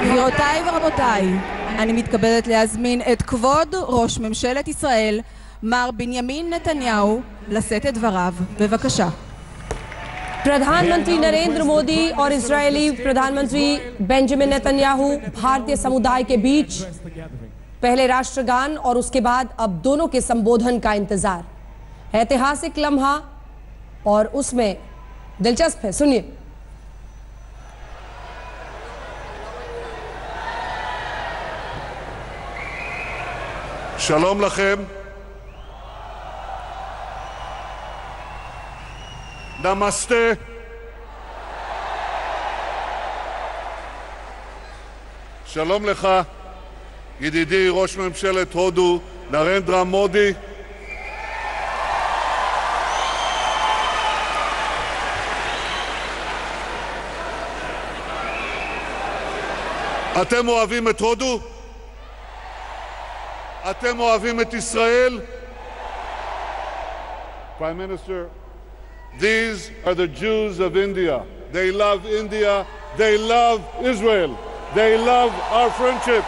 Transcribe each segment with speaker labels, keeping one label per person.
Speaker 1: גבירותיי ורבותיי, אני מתכבדת להזמין את כבוד ראש ממשלת ישראל, מר בנימין נתניהו, לשאת את דבריו. בבקשה.
Speaker 2: प्रधानमंत्री नरेंद्र मोदी और इजरायली प्रधानमंत्री बेंजामिन नेतन्याहू भारतीय समुदाय के बीच पहले राष्ट्रगान और उसके बाद अब दोनों के संबोधन का इंतजार। ऐतिहासिक लम्हा और उसमें दिलचस्प है, सुनिए।
Speaker 3: שלום לכם. נמסטה. שלום לך, ידידי ראש ממשלת הודו, נרנדרה מודי. אתם אוהבים את הודו? אתם אוהבים את ישראל? Prime Minister, these are the Jews of India. They love India. They love Israel. They love our friendship.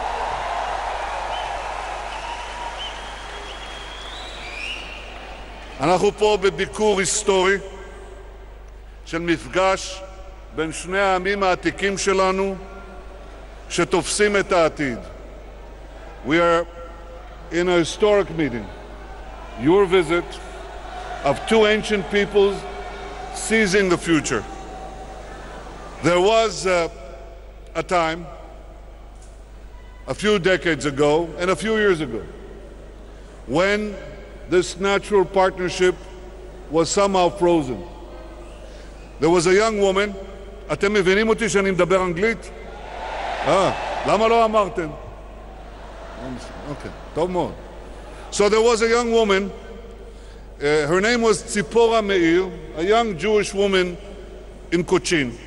Speaker 3: אנחנו פה בביקור היסטורי של מפגש בין שני העמים העתיקים שלנו שתופסים את העתיד. We are in a historic meeting, your visit of two ancient peoples seizing the future. There was a time, a few decades ago and a few years ago, when this natural partnership was somehow frozen. There was a young woman, אתם מבינים אותי שאני מדבר אנגלית? למה לא אמרתם? Okay, טוב מאוד. So there was a young woman, her name was Tzipora Meir, a young Jewish woman in Cochin.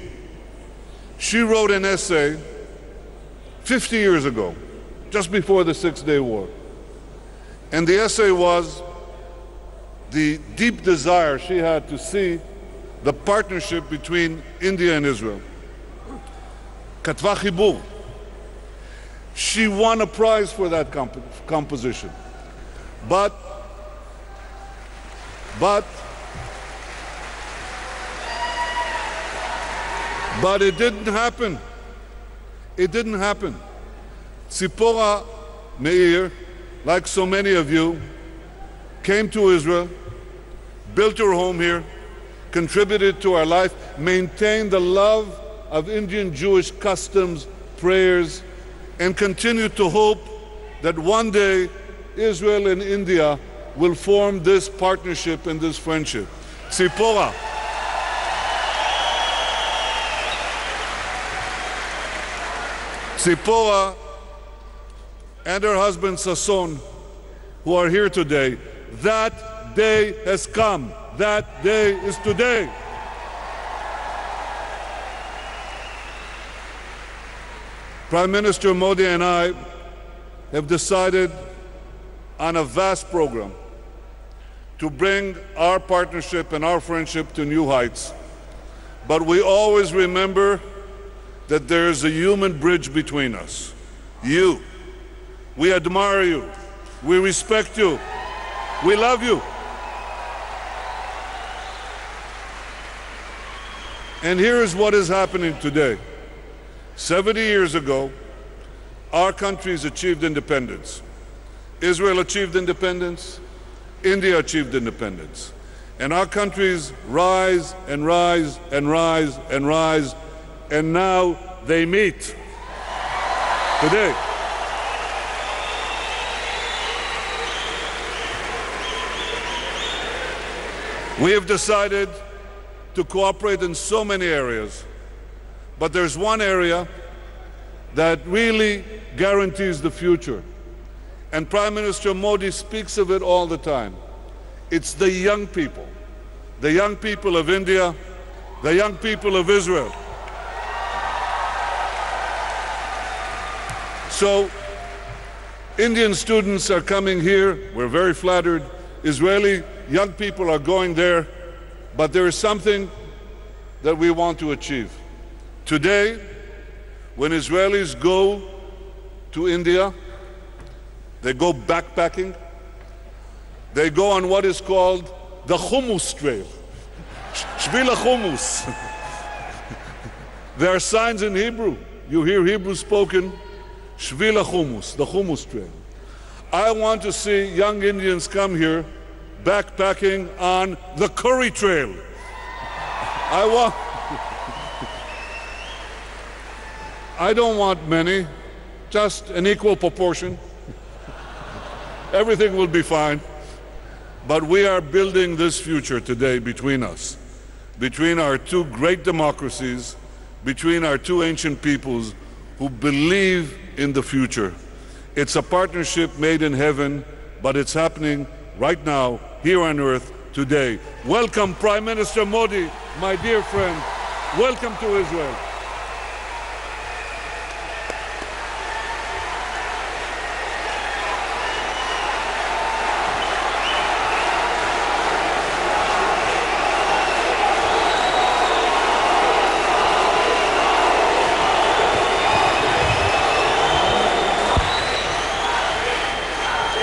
Speaker 3: She wrote an essay 50 years ago, just before the Six-Day War. And the essay was the deep desire she had to see the partnership between India and Israel. כתבה חיבור. She won a prize for that composition. But it didn't happen. It didn't happen. Tzipora Meir, like so many of you, came to Israel, built her home here, contributed to our life, maintained the love of Indian Jewish customs, prayers, and continue to hope that one day Israel and India will form this partnership and this friendship. Tzipora. Tzipora and her husband Sasson, who are here today, that day has come. That day is today. Prime Minister Modi and I have decided on a vast program to bring our partnership and our friendship to new heights. But we always remember that there is a human bridge between us. You. We admire you. We respect you. We love you. And here is what is happening today. 70 years ago, our countries achieved independence. Israel achieved independence. India achieved independence. And our countries rise and rise and rise and rise, and now they meet today. We have decided to cooperate in so many areas, but there's one area that really guarantees the future. And Prime Minister Modi speaks of it all the time. It's the young people of India, the young people of Israel. So, Indian students are coming here. We're very flattered. Israeli young people are going there. But there is something that we want to achieve. Today, When Israelis go to India, they go backpacking. They go on what is called the Hummus Trail. Shvil HaChummus. There are signs in Hebrew. You hear Hebrew spoken. Shvil HaChummus, the Hummus Trail. I want to see young Indians come here backpacking on the Curry Trail. I don't want many, just an equal proportion. Everything will be fine. But we are building this future today between us, between our two great democracies, between our two ancient peoples who believe in the future. It's a partnership made in heaven, but it's happening right now, here on earth, today. Welcome, Prime Minister Modi, my dear friend. Welcome to Israel.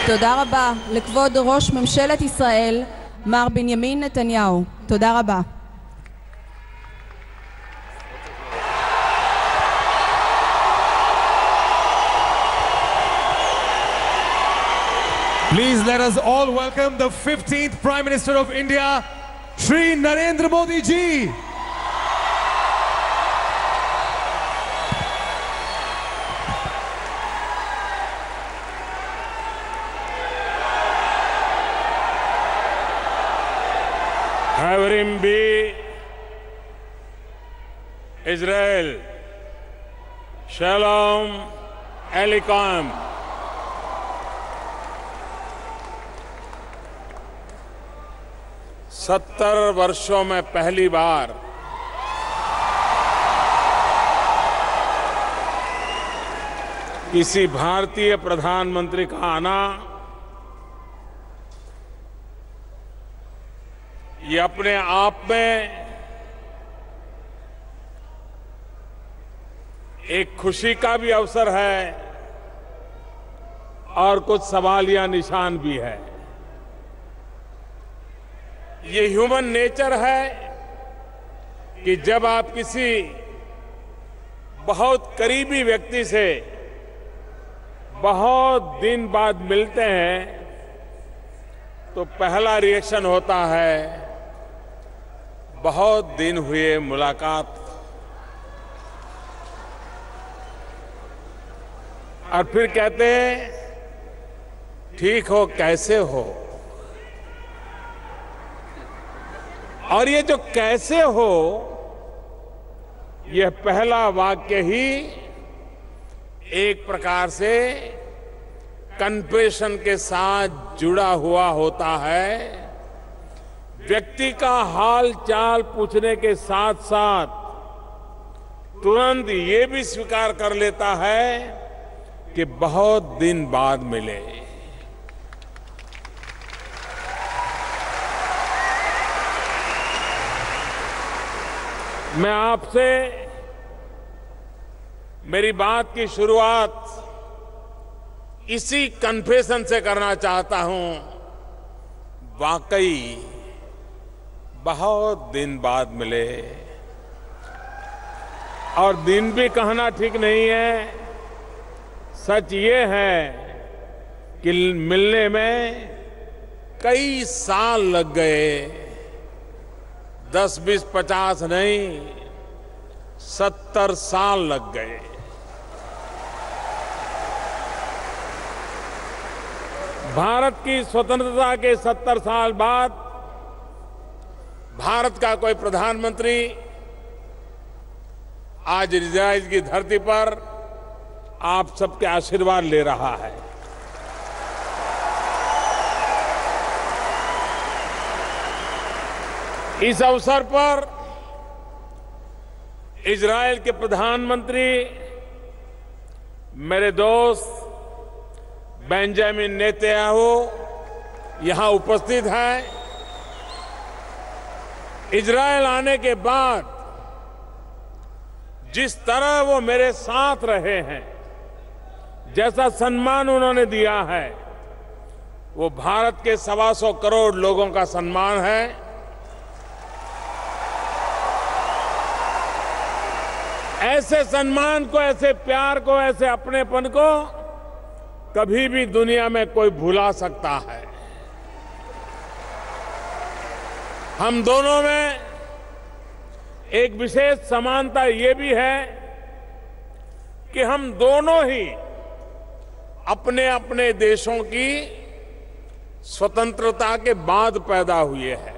Speaker 1: תודה רבה לכבוד ראש ממשלת ישראל, מר בנימין נתניהו. תודה רבה.
Speaker 4: Please let us all welcome the 15th Prime Minister of India, Shri Narendra Modi ji.
Speaker 5: Havrim be Israel, Shalom Aleichem. सत्तर वर्षों में पहली बार किसी भारतीय प्रधानमंत्री का आना ये अपने आप में एक खुशी का भी अवसर है और कुछ सवालिया निशान भी है। ये ह्यूमन नेचर है कि जब आप किसी बहुत करीबी व्यक्ति से बहुत दिन बाद मिलते हैं तो पहला रिएक्शन होता है बहुत दिन हुए मुलाकात, और फिर कहते हैं ठीक हो, कैसे हो। और ये जो कैसे हो, यह पहला वाक्य ही एक प्रकार से कन्फेशन के साथ जुड़ा हुआ होता है। व्यक्ति का हाल चाल पूछने के साथ साथ तुरंत ये भी स्वीकार कर लेता है कि बहुत दिन बाद मिले। मैं आपसे मेरी बात की शुरुआत इसी कन्फेशन से करना चाहता हूं। वाकई बहुत दिन बाद मिले, और दिन भी कहना ठीक नहीं है। सच ये है कि मिलने में कई साल लग गए, 10, 20, 50 नहीं, 70 साल लग गए। भारत की स्वतंत्रता के 70 साल बाद भारत का कोई प्रधानमंत्री आज इजराइल की धरती पर आप सबके आशीर्वाद ले रहा है। इस अवसर पर इजराइल के प्रधानमंत्री मेरे दोस्त बेंजामिन नेतन्याहू यहां उपस्थित हैं। इजराइल आने के बाद जिस तरह वो मेरे साथ रहे हैं, जैसा सम्मान उन्होंने दिया है, वो भारत के 125 करोड़ लोगों का सम्मान है। ऐसे सम्मान को, ऐसे प्यार को, ऐसे अपनेपन को कभी भी दुनिया में कोई भुला सकता है। हम दोनों में एक विशेष समानता ये भी है कि हम दोनों ही अपने अपने देशों की स्वतंत्रता के बाद पैदा हुए हैं।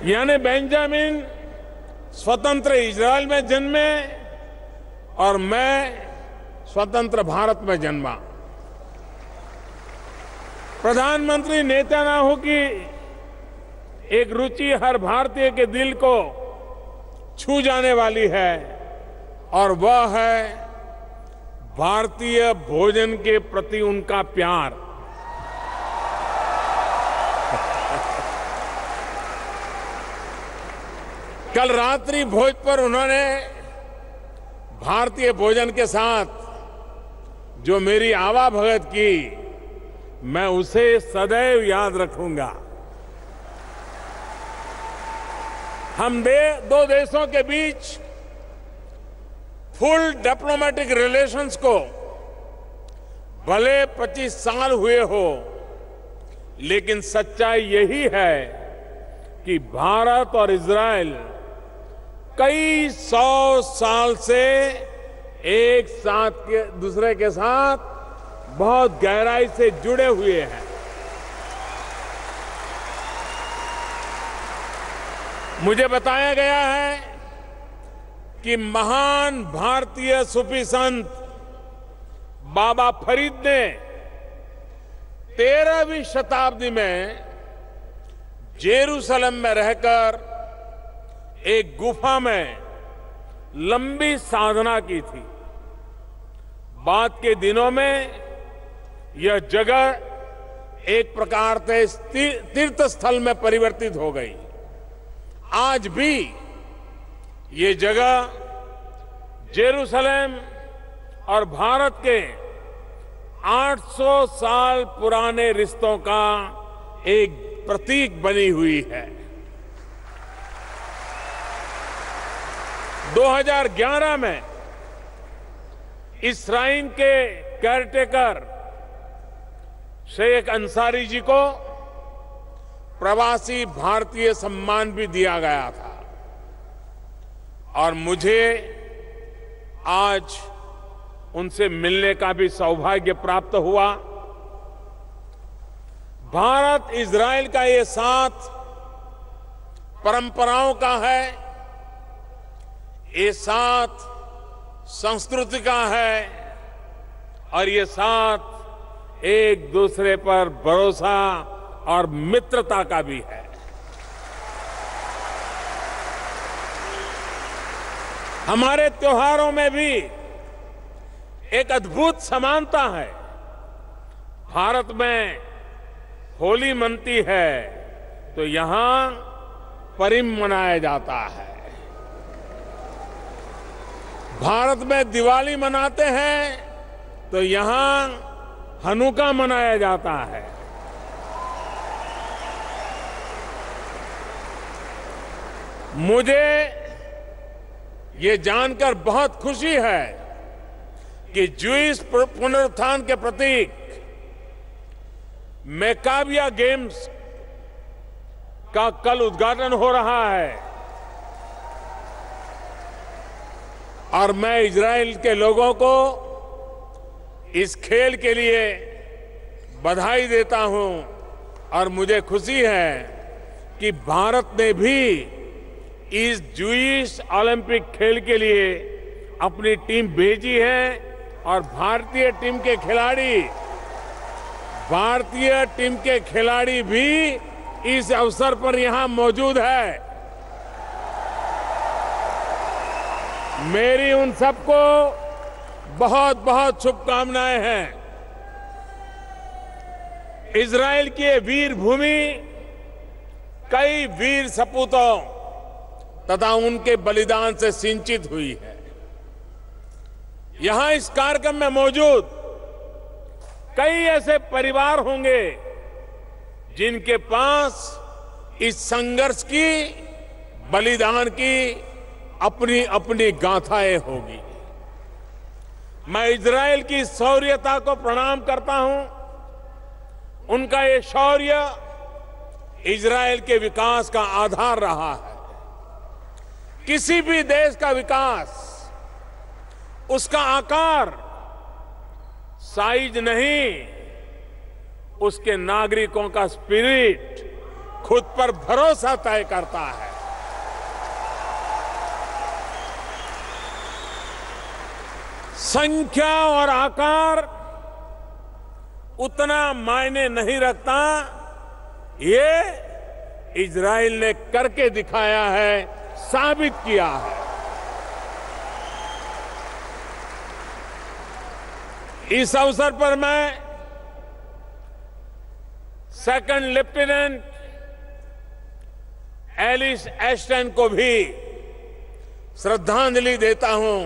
Speaker 5: यानी बेंजामिन स्वतंत्र इजराइल में जन्मे और मैं स्वतंत्र भारत में जन्मा। प्रधानमंत्री नेतन्याहू की एक रुचि हर भारतीय के दिल को छू जाने वाली है और वह है भारतीय भोजन के प्रति उनका प्यार। कल रात्रि भोज पर उन्होंने भारतीय भोजन के साथ जो मेरी आवाभगत की, मैं उसे सदैव याद रखूंगा। हम दो देशों के बीच फुल डिप्लोमेटिक रिलेशंस को भले 25 साल हुए हो, लेकिन सच्चाई यही है कि भारत और इजराइल कई 100 साल से एक साथ के दूसरे के साथ बहुत गहराई से जुड़े हुए हैं। मुझे बताया गया है कि महान भारतीय सूफी संत बाबा फरीद ने 13वीं शताब्दी में जेरूसलम में रहकर एक गुफा में लंबी साधना की थी। बाद के दिनों में यह जगह एक प्रकार से तीर्थ स्थल में परिवर्तित हो गई। आज भी ये जगह जेरूसलम और भारत के 800 साल पुराने रिश्तों का एक प्रतीक बनी हुई है। 2011 में इस श्राइन के केयरटेकर शेख अंसारी जी को प्रवासी भारतीय सम्मान भी दिया गया था और मुझे आज उनसे मिलने का भी सौभाग्य प्राप्त हुआ। भारत इजराइल का ये साथ परंपराओं का है, ये साथ संस्कृति का है और ये साथ एक दूसरे पर भरोसा और मित्रता का भी है। हमारे त्योहारों में भी एक अद्भुत समानता है। भारत में होली मनती है तो यहां परिम मनाया जाता है। भारत में दिवाली मनाते हैं तो यहां हनुका मनाया जाता है। मुझे ये जानकर बहुत खुशी है कि ज्यूइश पुनरुत्थान के प्रतीक मैकाबिया गेम्स का कल उद्घाटन हो रहा है और मैं इजराइल के लोगों को इस खेल के लिए बधाई देता हूं और मुझे खुशी है कि भारत ने भी इस ज्यूइश ओलंपिक खेल के लिए अपनी टीम भेजी है और भारतीय टीम के खिलाड़ी भी इस अवसर पर यहां मौजूद है। मेरी उन सबको बहुत बहुत शुभकामनाएं हैं। इजराइल की ये वीर भूमि कई वीर सपूतों तथा उनके बलिदान से सिंचित हुई है। यहां इस कार्यक्रम में मौजूद कई ऐसे परिवार होंगे जिनके पास इस संघर्ष की, बलिदान की अपनी अपनी गाथाएं होगी। मैं इजराइल की शौर्यता को प्रणाम करता हूं। उनका ये शौर्य इजराइल के विकास का आधार रहा है। किसी भी देश का विकास, उसका आकार, साइज नहीं, उसके नागरिकों का स्पिरिट, खुद पर भरोसा तय करता है। संख्या और आकार उतना मायने नहीं रखता, ये इजराइल ने करके दिखाया है, साबित किया है। इस अवसर पर मैं सेकंड लेफ्टिनेंट एलिस एस्टन को भी श्रद्धांजलि देता हूं,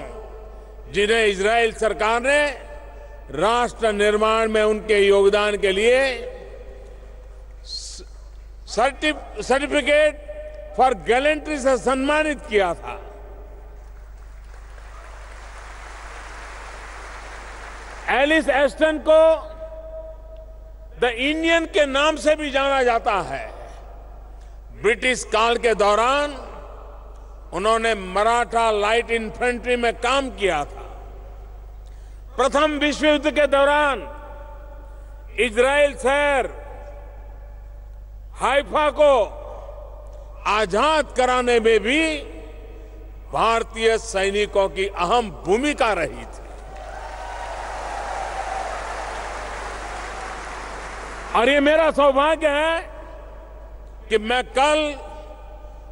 Speaker 5: जिन्हें इजराइल सरकार ने राष्ट्र निर्माण में उनके योगदान के लिए सर्टिफिकेट फॉर गैलेंट्री से सम्मानित किया था। एलिस एस्टन को द इंडियन के नाम से भी जाना जाता है। ब्रिटिश काल के दौरान उन्होंने मराठा लाइट इन्फेंट्री में काम किया था। प्रथम विश्व युद्ध के दौरान इजराइल शहर हाइफा को आजाद कराने में भी भारतीय सैनिकों की अहम भूमिका रही थी। और ये मेरा सौभाग्य है कि मैं कल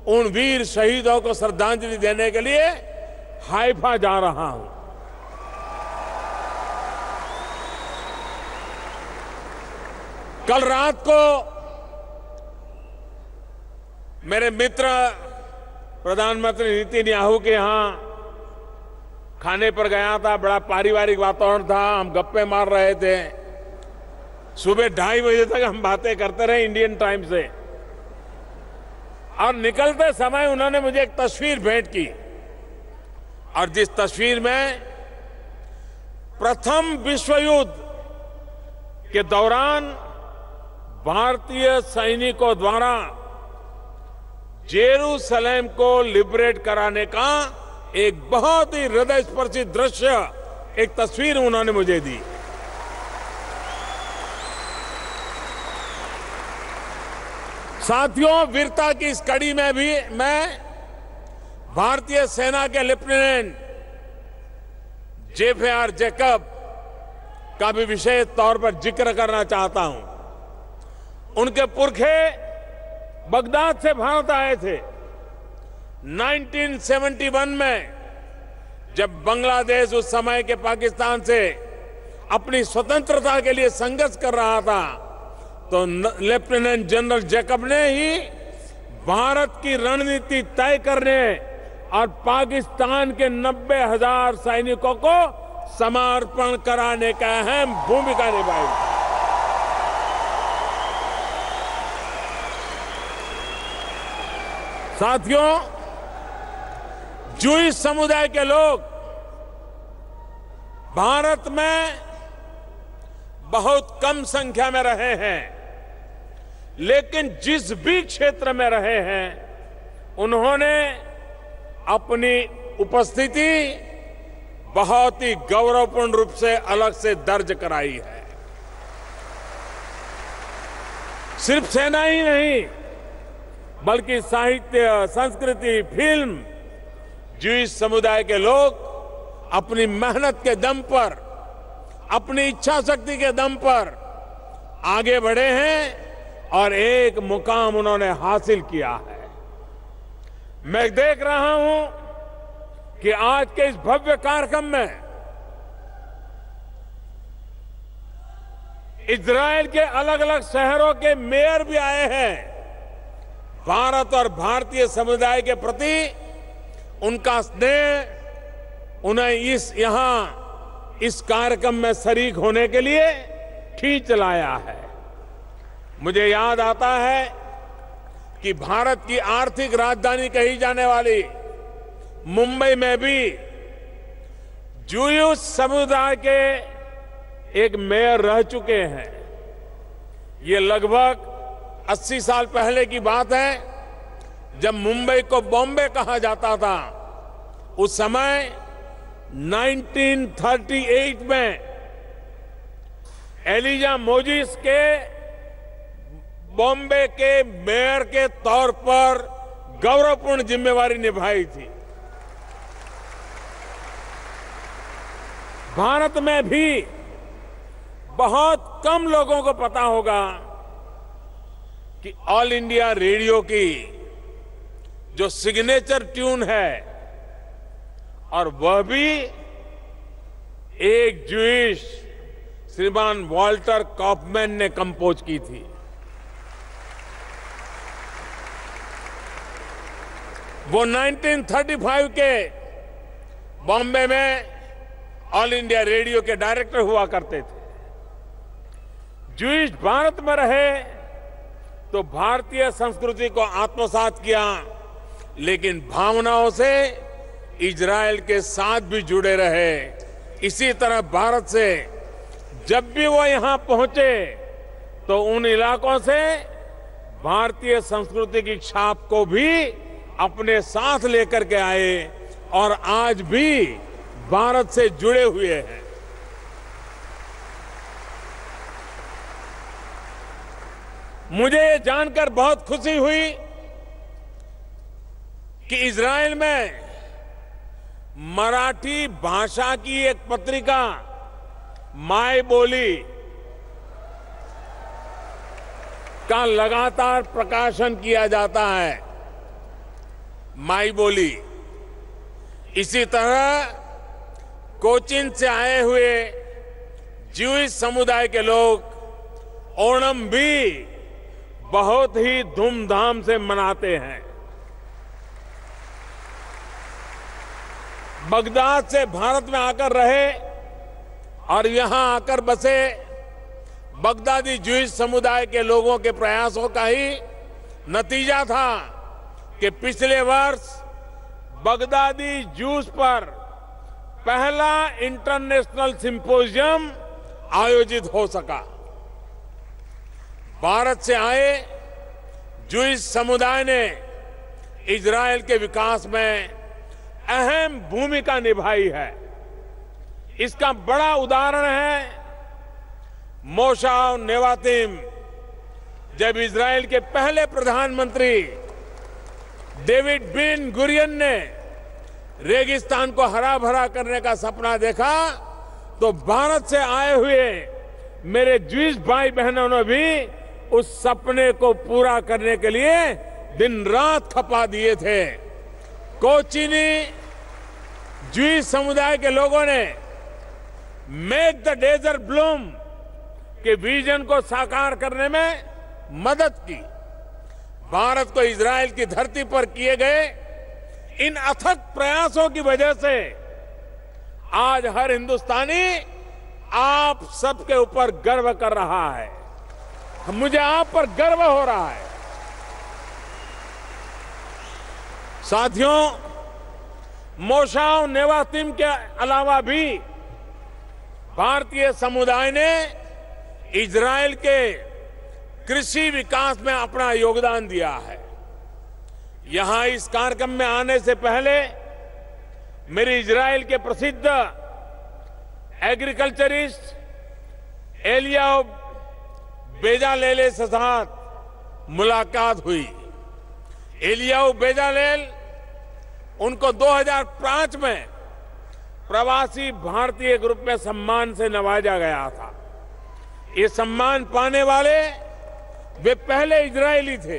Speaker 5: उन वीर शहीदों को श्रद्धांजलि देने के लिए हाइफा जा रहा हूं। कल रात को मेरे मित्र प्रधानमंत्री नेतन्याहू के यहां खाने पर गया था। बड़ा पारिवारिक वातावरण था, हम गप्पे मार रहे थे। सुबह 2:30 बजे तक हम बातें करते रहे इंडियन टाइम से। और निकलते समय उन्होंने मुझे एक तस्वीर भेंट की, और जिस तस्वीर में प्रथम विश्व युद्ध के दौरान भारतीय सैनिकों द्वारा जेरूसलेम को लिबरेट कराने का एक बहुत ही हृदयस्पर्शी दृश्य, एक तस्वीर उन्होंने मुझे दी। साथियों, वीरता की इस कड़ी में भी मैं भारतीय सेना के लेफ्टिनेंट जेफेआर जैकब का भी विशेष तौर पर जिक्र करना चाहता हूं। उनके पुरखे बगदाद से भारत आए थे 1971 में, जब बांग्लादेश उस समय के पाकिस्तान से अपनी स्वतंत्रता के लिए संघर्ष कर रहा था। तो लेफ्टिनेंट जनरल जैकब ने ही भारत की रणनीति तय करने और पाकिस्तान के 90,000 सैनिकों को समर्पण कराने का अहम भूमिका निभाई। साथियों, जूइश समुदाय के लोग भारत में बहुत कम संख्या में रहे हैं, लेकिन जिस भी क्षेत्र में रहे हैं उन्होंने अपनी उपस्थिति बहुत ही गौरवपूर्ण रूप से अलग से दर्ज कराई है। सिर्फ सेना ही नहीं, बल्कि साहित्य, संस्कृति, फिल्म, जूइश समुदाय के लोग अपनी मेहनत के दम पर, अपनी इच्छा शक्ति के दम पर आगे बढ़े हैं और एक मुकाम उन्होंने हासिल किया है। मैं देख रहा हूं कि आज के इस भव्य कार्यक्रम में इजराइल के अलग अलग शहरों के मेयर भी आए हैं। भारत और भारतीय समुदाय के प्रति उनका स्नेह उन्हें इस कार्यक्रम में शरीक होने के लिए खींच लाया है। मुझे याद आता है कि भारत की आर्थिक राजधानी कही जाने वाली मुंबई में भी जूयू समुदाय के एक मेयर रह चुके हैं। ये लगभग 80 साल पहले की बात है, जब मुंबई को बॉम्बे कहा जाता था। उस समय 1938 में एलिजा मोजिस के बॉम्बे के मेयर के तौर पर गौरवपूर्ण जिम्मेवारी निभाई थी। भारत में भी बहुत कम लोगों को पता होगा कि ऑल इंडिया रेडियो की जो सिग्नेचर ट्यून है, और वह भी एक ज्यूइश श्रीमान वॉल्टर कॉफमैन ने कंपोज की थी। वो 1935 के बॉम्बे में ऑल इंडिया रेडियो के डायरेक्टर हुआ करते थे। ज्यूइश भारत में रहे तो भारतीय संस्कृति को आत्मसात किया, लेकिन भावनाओं से इजराइल के साथ भी जुड़े रहे। इसी तरह भारत से जब भी वो यहां पहुंचे तो उन इलाकों से भारतीय संस्कृति की छाप को भी अपने साथ लेकर के आए और आज भी भारत से जुड़े हुए हैं। मुझे ये जानकर बहुत खुशी हुई कि इजराइल में मराठी भाषा की एक पत्रिका माय बोली का लगातार प्रकाशन किया जाता है। माई बोली। इसी तरह कोचीन से आए हुए ज्यूइश समुदाय के लोग ओणम भी बहुत ही धूमधाम से मनाते हैं। बगदाद से भारत में आकर रहे और यहां आकर बसे बगदादी ज्यूइश समुदाय के लोगों के प्रयासों का ही नतीजा था कि पिछले वर्ष बगदादी ज्यूज पर पहला इंटरनेशनल सिंपोजियम आयोजित हो सका। भारत से आए ज्यूइश समुदाय ने इजराइल के विकास में अहम भूमिका निभाई है। इसका बड़ा उदाहरण है मोशाव नेवातिम, जब इजराइल के पहले प्रधानमंत्री डेविड बिन गुरियन ने रेगिस्तान को हरा भरा करने का सपना देखा तो भारत से आए हुए मेरे ज्यूइश भाई बहनों ने भी उस सपने को पूरा करने के लिए दिन रात खपा दिए थे। कोचीनी ज्यूइश समुदाय के लोगों ने मेक द डेजर्ट ब्लूम के विजन को साकार करने में मदद की। भारत को इजराइल की धरती पर किए गए इन अथक प्रयासों की वजह से आज हर हिंदुस्तानी आप सबके ऊपर गर्व कर रहा है। मुझे आप पर गर्व हो रहा है। साथियों, मोशाव नेवातिम के अलावा भी भारतीय समुदाय ने इजराइल के कृषि विकास में अपना योगदान दिया है। यहां इस कार्यक्रम में आने से पहले मेरी इजराइल के प्रसिद्ध एग्रीकल्चरिस्ट एलियाव बेजालेल के साथ मुलाकात हुई। एलियाव बेजालेल, उनको 2005 में प्रवासी भारतीय ग्रुप में सम्मान से नवाजा गया था। ये सम्मान पाने वाले वे पहले इजरायली थे।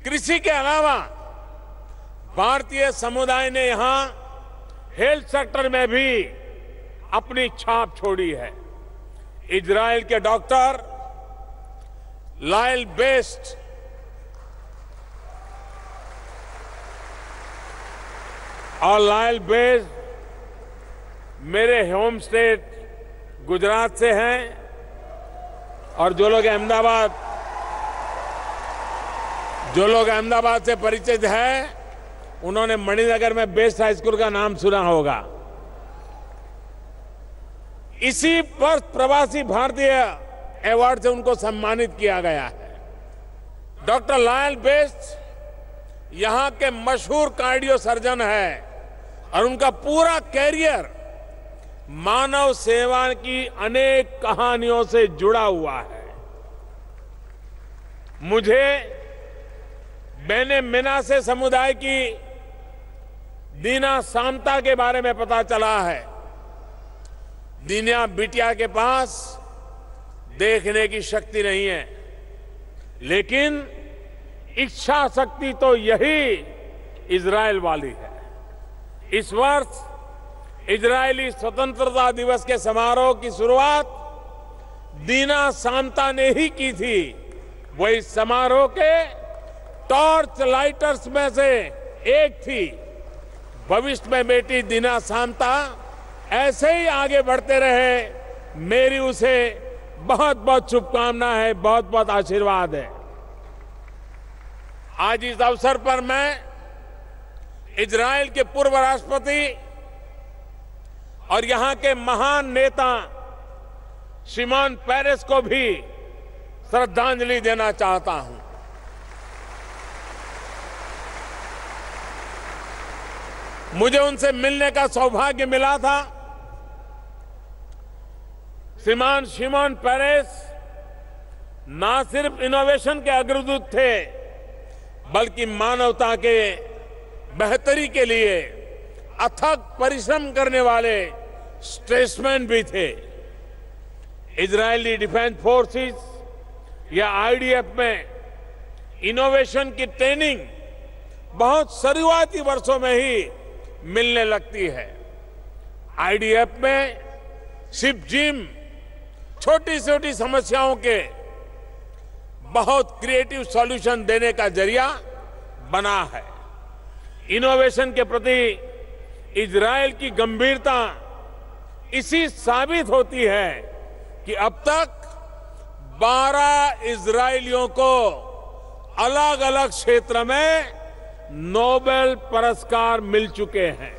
Speaker 5: कृषि के अलावा भारतीय समुदाय ने यहां हेल्थ सेक्टर में भी अपनी छाप छोड़ी है। इजराइल के डॉक्टर लायल बेस्ट और लायल बेस्ड मेरे होम स्टेट गुजरात से हैं, और जो लोग अहमदाबाद से परिचित हैं, उन्होंने मणिनगर में बेस्ट हाई स्कूल का नाम सुना होगा। इसी वर्ष प्रवासी भारतीय अवार्ड से उनको सम्मानित किया गया है। डॉक्टर लायल बेस्ट यहां के मशहूर कार्डियो सर्जन है और उनका पूरा कैरियर मानव सेवा की अनेक कहानियों से जुड़ा हुआ है। मुझे बेने मिनासे समुदाय की दीना सामता के बारे में पता चला है। दीना बिटिया के पास देखने की शक्ति नहीं है, लेकिन इच्छा शक्ति तो यही इजराइल वाली है। इस वर्ष इजरायली स्वतंत्रता दिवस के समारोह की शुरुआत दीना सामता ने ही की थी। वही समारोह के टॉर्च लाइटर्स में से एक थी। भविष्य में बेटी दीना सामता ऐसे ही आगे बढ़ते रहे। मेरी उसे बहुत बहुत शुभकामना है, बहुत बहुत आशीर्वाद है। आज इस अवसर पर मैं इजराइल के पूर्व राष्ट्रपति और यहां के महान नेता शिमोन पेरेस को भी श्रद्धांजलि देना चाहता हूं। मुझे उनसे मिलने का सौभाग्य मिला था। श्रीमान शिमोन पेरेस ना सिर्फ इनोवेशन के अग्रदूत थे, बल्कि मानवता के बेहतरी के लिए अथक परिश्रम करने वाले स्टेट्समैन भी थे। इजरायली डिफेंस फोर्सेस या आईडीएफ में इनोवेशन की ट्रेनिंग बहुत शुरुआती वर्षों में ही मिलने लगती है। आईडीएफ में शिप जिम छोटी छोटी समस्याओं के बहुत क्रिएटिव सॉल्यूशन देने का जरिया बना है। इनोवेशन के प्रति इजराइल की गंभीरता इसी साबित होती है कि अब तक 12 इजरायलियों को अलग अलग क्षेत्र में नोबेल पुरस्कार मिल चुके हैं।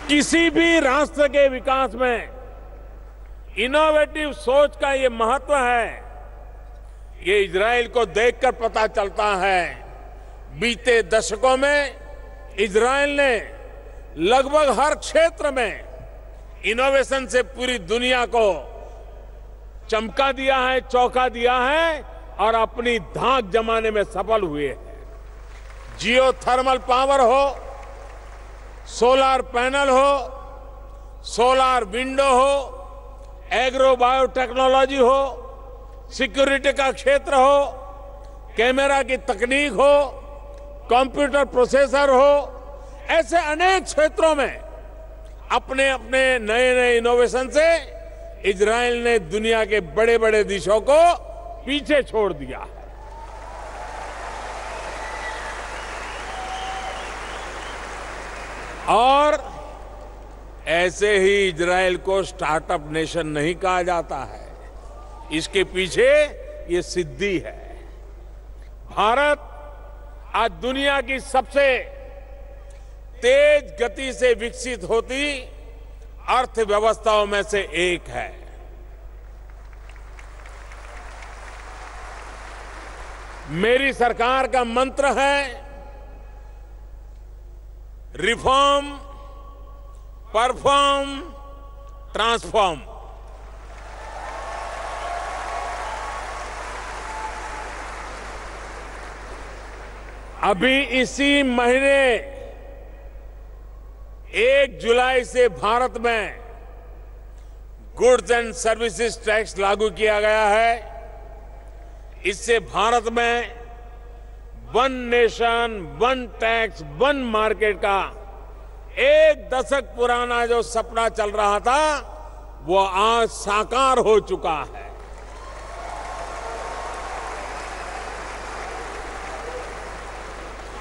Speaker 5: किसी भी राष्ट्र के विकास में इनोवेटिव सोच का ये महत्व है, ये इजराइल को देखकर पता चलता है। बीते दशकों में इजराइल ने लगभग हर क्षेत्र में इनोवेशन से पूरी दुनिया को चमका दिया है, चौंका दिया है और अपनी धाक जमाने में सफल हुए हैं। जियो थर्मल पावर हो, सोलर पैनल हो, सोलर विंडो हो, एग्रो बायोटेक्नोलॉजी हो, सिक्योरिटी का क्षेत्र हो, कैमरा की तकनीक हो, कंप्यूटर प्रोसेसर हो, ऐसे अनेक क्षेत्रों में अपने अपने नए नए इनोवेशन से इजराइल ने दुनिया के बड़े बड़े देशों को पीछे छोड़ दिया है। और ऐसे ही इजराइल को स्टार्टअप नेशन नहीं कहा जाता है। इसके पीछे ये सिद्धि है। भारत आज दुनिया की सबसे तेज गति से विकसित होती अर्थव्यवस्थाओं में से एक है। मेरी सरकार का मंत्र है रिफॉर्म, परफॉर्म, ट्रांसफॉर्म। अभी इसी महीने 1 जुलाई से भारत में गुड्स एंड सर्विसेज टैक्स लागू किया गया है। इससे भारत में one nation, one tax, one market का 1 दशक पुराना जो सपना चल रहा था, वो आज साकार हो चुका है।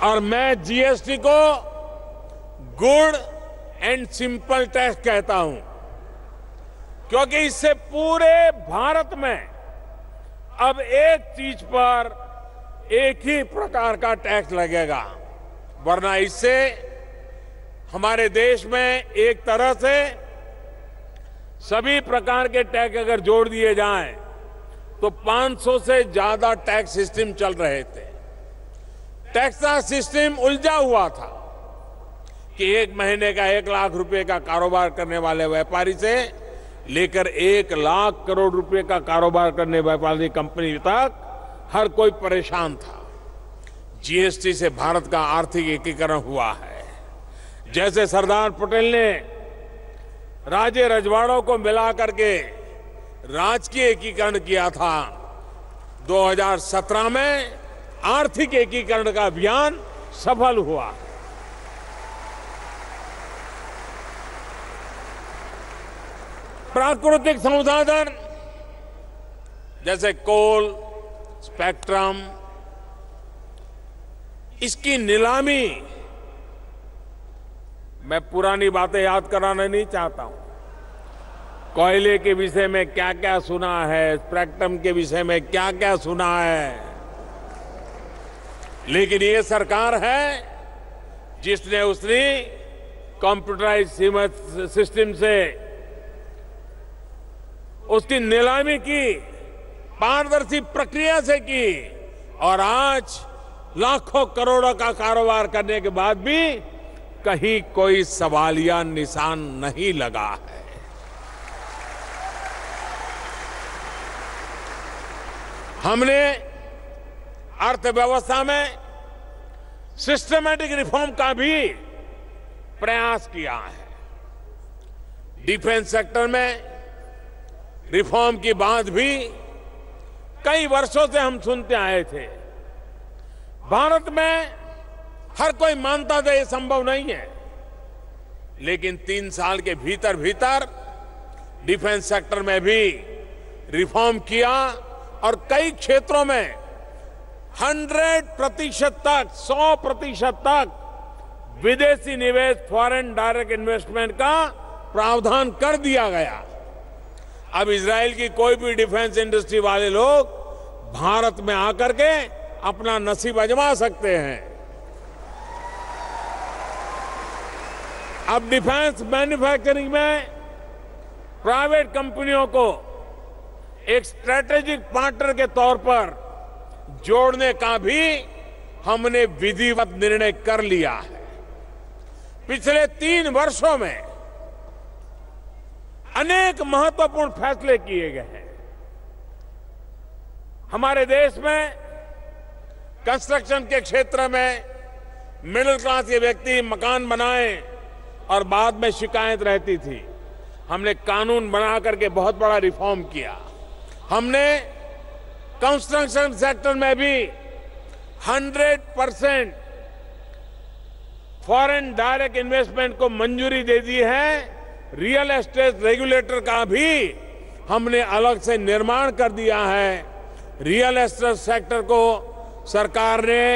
Speaker 5: और मैं जीएसटी को गुड एंड सिंपल टैक्स कहता हूं, क्योंकि इससे पूरे भारत में अब एक चीज पर एक ही प्रकार का टैक्स लगेगा, वरना इससे हमारे देश में एक तरह से सभी प्रकार के टैक्स अगर जोड़ दिए जाएं तो 500 से ज्यादा टैक्स सिस्टम चल रहे थे। टैक्स का सिस्टम उलझा हुआ था कि एक महीने का 1 लाख रुपए का कारोबार करने वाले व्यापारी से लेकर 1 लाख करोड़ रुपए का कारोबार करने वाली कंपनी तक हर कोई परेशान था। जीएसटी से भारत का आर्थिक एकीकरण हुआ है। जैसे सरदार पटेल ने राज्य रजवाड़ों को मिला करके राजकीय एकीकरण किया था, 2017 में आर्थिक एकीकरण का अभियान सफल हुआ। प्राकृतिक संसाधन जैसे कोल, स्पेक्ट्रम, इसकी नीलामी, मैं पुरानी बातें याद कराना नहीं चाहता हूं। कोयले के विषय में क्या क्या सुना है, स्पेक्ट्रम के विषय में क्या क्या सुना है, लेकिन ये सरकार है जिसने उसने कंप्यूटराइज सिस्टम से उसकी नीलामी की, पारदर्शी प्रक्रिया से की, और आज लाखों करोड़ों का कारोबार करने के बाद भी कहीं कोई सवालिया निशान नहीं लगा है। हमने अर्थव्यवस्था में सिस्टमैटिक रिफॉर्म का भी प्रयास किया है। डिफेंस सेक्टर में रिफॉर्म की बात भी कई वर्षों से हम सुनते आए थे। भारत में हर कोई मानता था ये संभव नहीं है, लेकिन 3 साल के भीतर भीतर डिफेंस सेक्टर में भी रिफॉर्म किया और कई क्षेत्रों में 100% तक, 100% तक विदेशी निवेश, फॉरेन डायरेक्ट इन्वेस्टमेंट का प्रावधान कर दिया गया। अब इजराइल की कोई भी डिफेंस इंडस्ट्री वाले लोग भारत में आकर के अपना नसीब आजमा सकते हैं। अब डिफेंस मैन्युफैक्चरिंग में प्राइवेट कंपनियों को एक स्ट्रेटेजिक पार्टनर के तौर पर जोड़ने का भी हमने विधिवत निर्णय कर लिया है। पिछले 3 वर्षों में अनेक महत्वपूर्ण फैसले किए गए हैं। हमारे देश में कंस्ट्रक्शन के क्षेत्र में मिडिल क्लास के व्यक्ति मकान बनाए और बाद में शिकायत रहती थी। हमने कानून बना करके बहुत बड़ा रिफॉर्म किया। हमने कंस्ट्रक्शन सेक्टर में भी 100% फॉरेन डायरेक्ट इन्वेस्टमेंट को मंजूरी दे दी है। रियल एस्टेट रेगुलेटर का भी हमने अलग से निर्माण कर दिया है। रियल एस्टेट सेक्टर को सरकार ने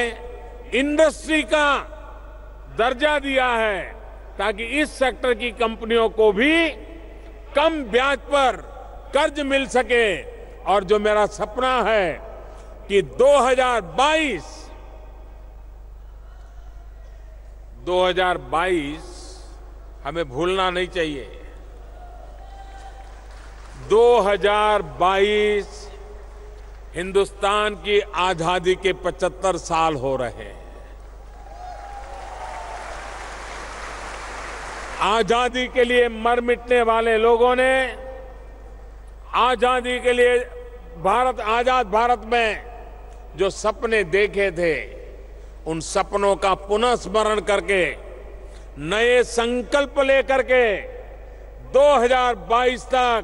Speaker 5: इंडस्ट्री का दर्जा दिया है ताकि इस सेक्टर की कंपनियों को भी कम ब्याज पर कर्ज मिल सके। और जो मेरा सपना है कि 2022 हमें भूलना नहीं चाहिए। 2022 हिंदुस्तान की आजादी के 75 साल हो रहे हैं। आजादी के लिए मर मिटने वाले लोगों ने आजादी के लिए आजाद भारत में जो सपने देखे थे, उन सपनों का पुनः स्मरण करके नए संकल्प लेकर के 2022 तक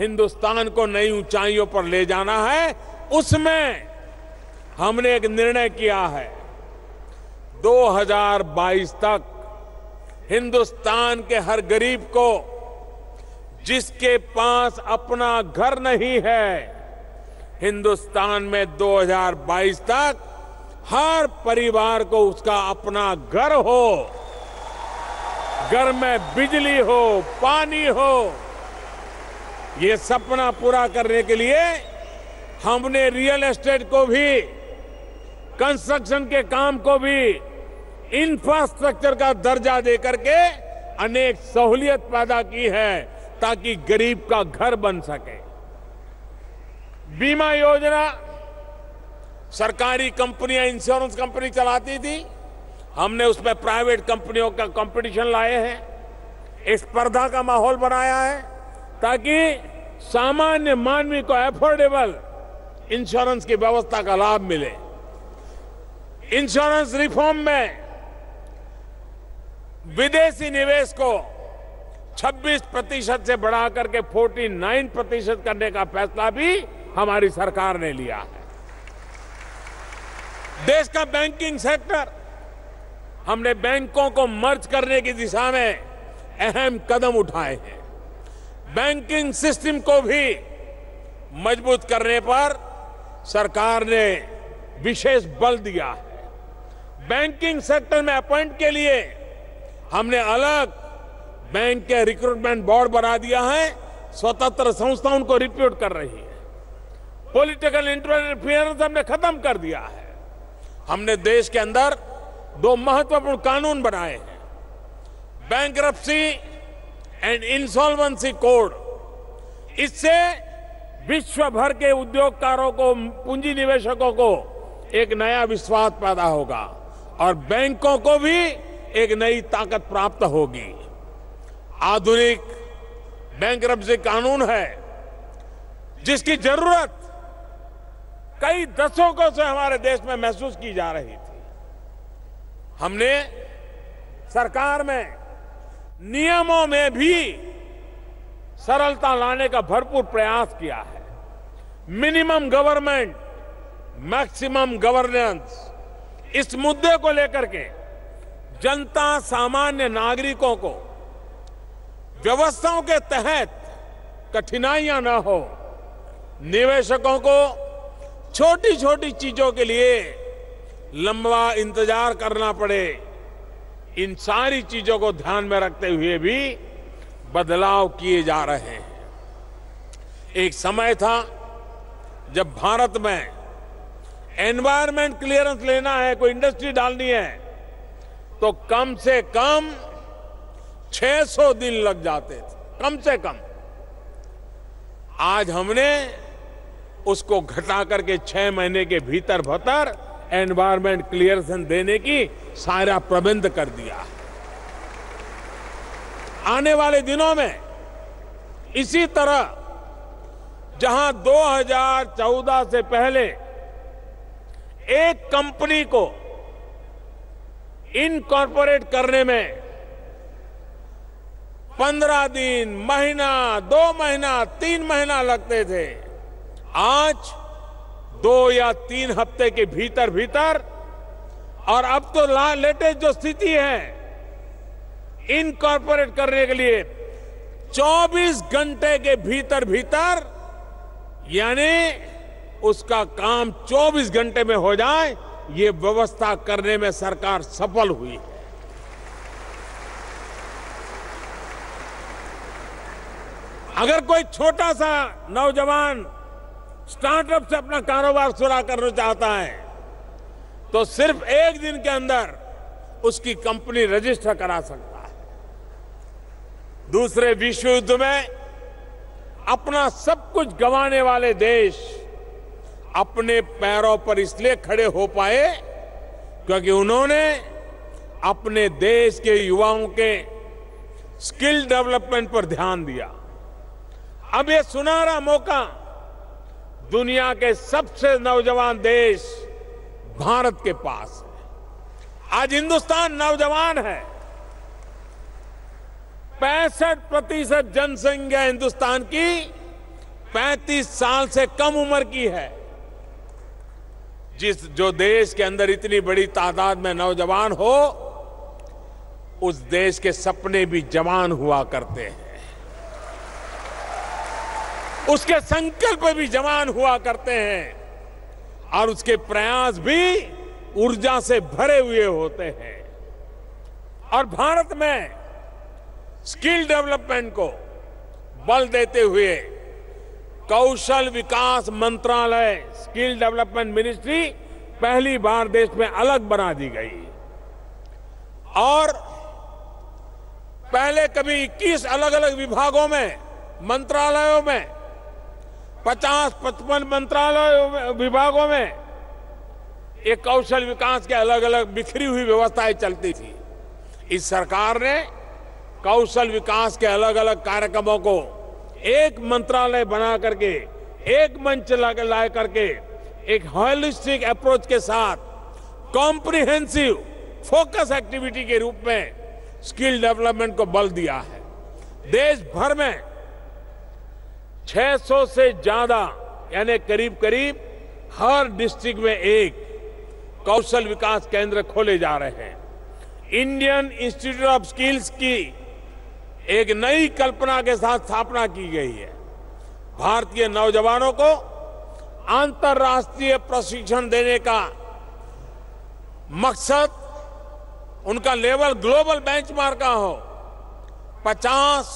Speaker 5: हिंदुस्तान को नई ऊंचाइयों पर ले जाना है। उसमें हमने एक निर्णय किया है, 2022 तक हिंदुस्तान के हर गरीब को, जिसके पास अपना घर नहीं है, हिंदुस्तान में 2022 तक हर परिवार को उसका अपना घर हो, घर में बिजली हो, पानी हो। ये सपना पूरा करने के लिए हमने रियल एस्टेट को भी, कंस्ट्रक्शन के काम को भी इंफ्रास्ट्रक्चर का दर्जा देकर के अनेक सहूलियत पैदा की है ताकि गरीब का घर बन सके। बीमा योजना सरकारी कंपनियां, इंश्योरेंस कंपनी चलाती थी, हमने उसमें प्राइवेट कंपनियों का कंपटीशन लाए हैं, एक स्पर्धा का माहौल बनाया है ताकि सामान्य मानवी को एफोर्डेबल इंश्योरेंस की व्यवस्था का लाभ मिले। इंश्योरेंस रिफॉर्म में विदेशी निवेश को 26% से बढ़ाकर के 49% करने का फैसला भी हमारी सरकार ने लिया है। देश का बैंकिंग सेक्टर, हमने बैंकों को मर्ज करने की दिशा में अहम कदम उठाए हैं। बैंकिंग सिस्टम को भी मजबूत करने पर सरकार ने विशेष बल दिया है। बैंकिंग सेक्टर में अपॉइंट के लिए हमने अलग बैंक के रिक्रूटमेंट बोर्ड बना दिया है, स्वतंत्र संस्था उनको रिक्रूट कर रही है। पॉलिटिकल इंटरफेरेंस हमने खत्म कर दिया है। हमने देश के अंदर 2 महत्वपूर्ण कानून बनाए हैं, बैंक्रप्सी एंड इंसॉल्वेंसी कोड। इससे विश्व भर के उद्योगकारों को, पूंजी निवेशकों को एक नया विश्वास पैदा होगा और बैंकों को भी एक नई ताकत प्राप्त होगी। आधुनिक बैंक्रप्सी कानून है जिसकी जरूरत कई दशकों से हमारे देश में महसूस की जा रही थी। हमने सरकार में नियमों में भी सरलता लाने का भरपूर प्रयास किया है। मिनिमम गवर्नमेंट, मैक्सिमम गवर्नेंस, इस मुद्दे को लेकर के जनता, सामान्य नागरिकों को व्यवस्थाओं के तहत कठिनाइयां न हो, निवेशकों को छोटी छोटी चीजों के लिए लंबा इंतजार करना पड़े, इन सारी चीजों को ध्यान में रखते हुए भी बदलाव किए जा रहे हैं। एक समय था जब भारत में एनवायरमेंट क्लियरेंस लेना है, कोई इंडस्ट्री डालनी है, तो कम से कम 600 दिन लग जाते थे, कम से कम। आज हमने उसको घटा करके 6 महीने के भीतर भीतर एनवायरमेंट क्लियरेंस देने की सारा प्रबंध कर दिया है। आने वाले दिनों में इसी तरह जहां 2014 से पहले एक कंपनी को इनकॉर्पोरेट करने में 15 दिन, महीना, 2 महीना, 3 महीना लगते थे, आज 2 या 3 हफ्ते के भीतर भीतर, और अब तो लेटेस्ट जो स्थिति है इनकॉर्पोरेट करने के लिए 24 घंटे के भीतर भीतर, यानी उसका काम 24 घंटे में हो जाए, ये व्यवस्था करने में सरकार सफल हुई है। अगर कोई छोटा सा नौजवान स्टार्टअप से अपना कारोबार शुरू करना चाहता है तो सिर्फ 1 दिन के अंदर उसकी कंपनी रजिस्टर करा सकता है। दूसरे विश्व युद्ध में अपना सब कुछ गंवाने वाले देश अपने पैरों पर इसलिए खड़े हो पाए क्योंकि उन्होंने अपने देश के युवाओं के स्किल डेवलपमेंट पर ध्यान दिया। अब ये सुनहरा मौका दुनिया के सबसे नौजवान देश भारत के पास है। आज हिंदुस्तान नौजवान है। 65% जनसंख्या हिंदुस्तान की 35 साल से कम उम्र की है। जो देश के अंदर इतनी बड़ी तादाद में नौजवान हो, उस देश के सपने भी जवान हुआ करते हैं, उसके संकल्प भी जवान हुआ करते हैं और उसके प्रयास भी ऊर्जा से भरे हुए होते हैं। और भारत में स्किल डेवलपमेंट को बल देते हुए कौशल विकास मंत्रालय, स्किल डेवलपमेंट मिनिस्ट्री पहली बार देश में अलग बना दी गई। और पहले कभी 21 अलग अलग विभागों में, मंत्रालयों में, 50-55 मंत्रालय विभागों में एक कौशल विकास के अलग अलग बिखरी हुई व्यवस्थाएं चलती थी। इस सरकार ने कौशल विकास के अलग अलग कार्यक्रमों को एक मंत्रालय बना करके, एक मंच ला करके, एक होलिस्टिक अप्रोच के साथ कॉम्प्रिहेंसिव फोकस एक्टिविटी के रूप में स्किल डेवलपमेंट को बल दिया है। देश भर में 600 से ज्यादा यानी करीब करीब हर डिस्ट्रिक्ट में एक कौशल विकास केंद्र खोले जा रहे हैं। इंडियन इंस्टीट्यूट ऑफ स्किल्स की एक नई कल्पना के साथ स्थापना की गई है। भारतीय नौजवानों को अंतर्राष्ट्रीय प्रशिक्षण देने का मकसद उनका लेवल ग्लोबल बेंचमार्क का हो। 50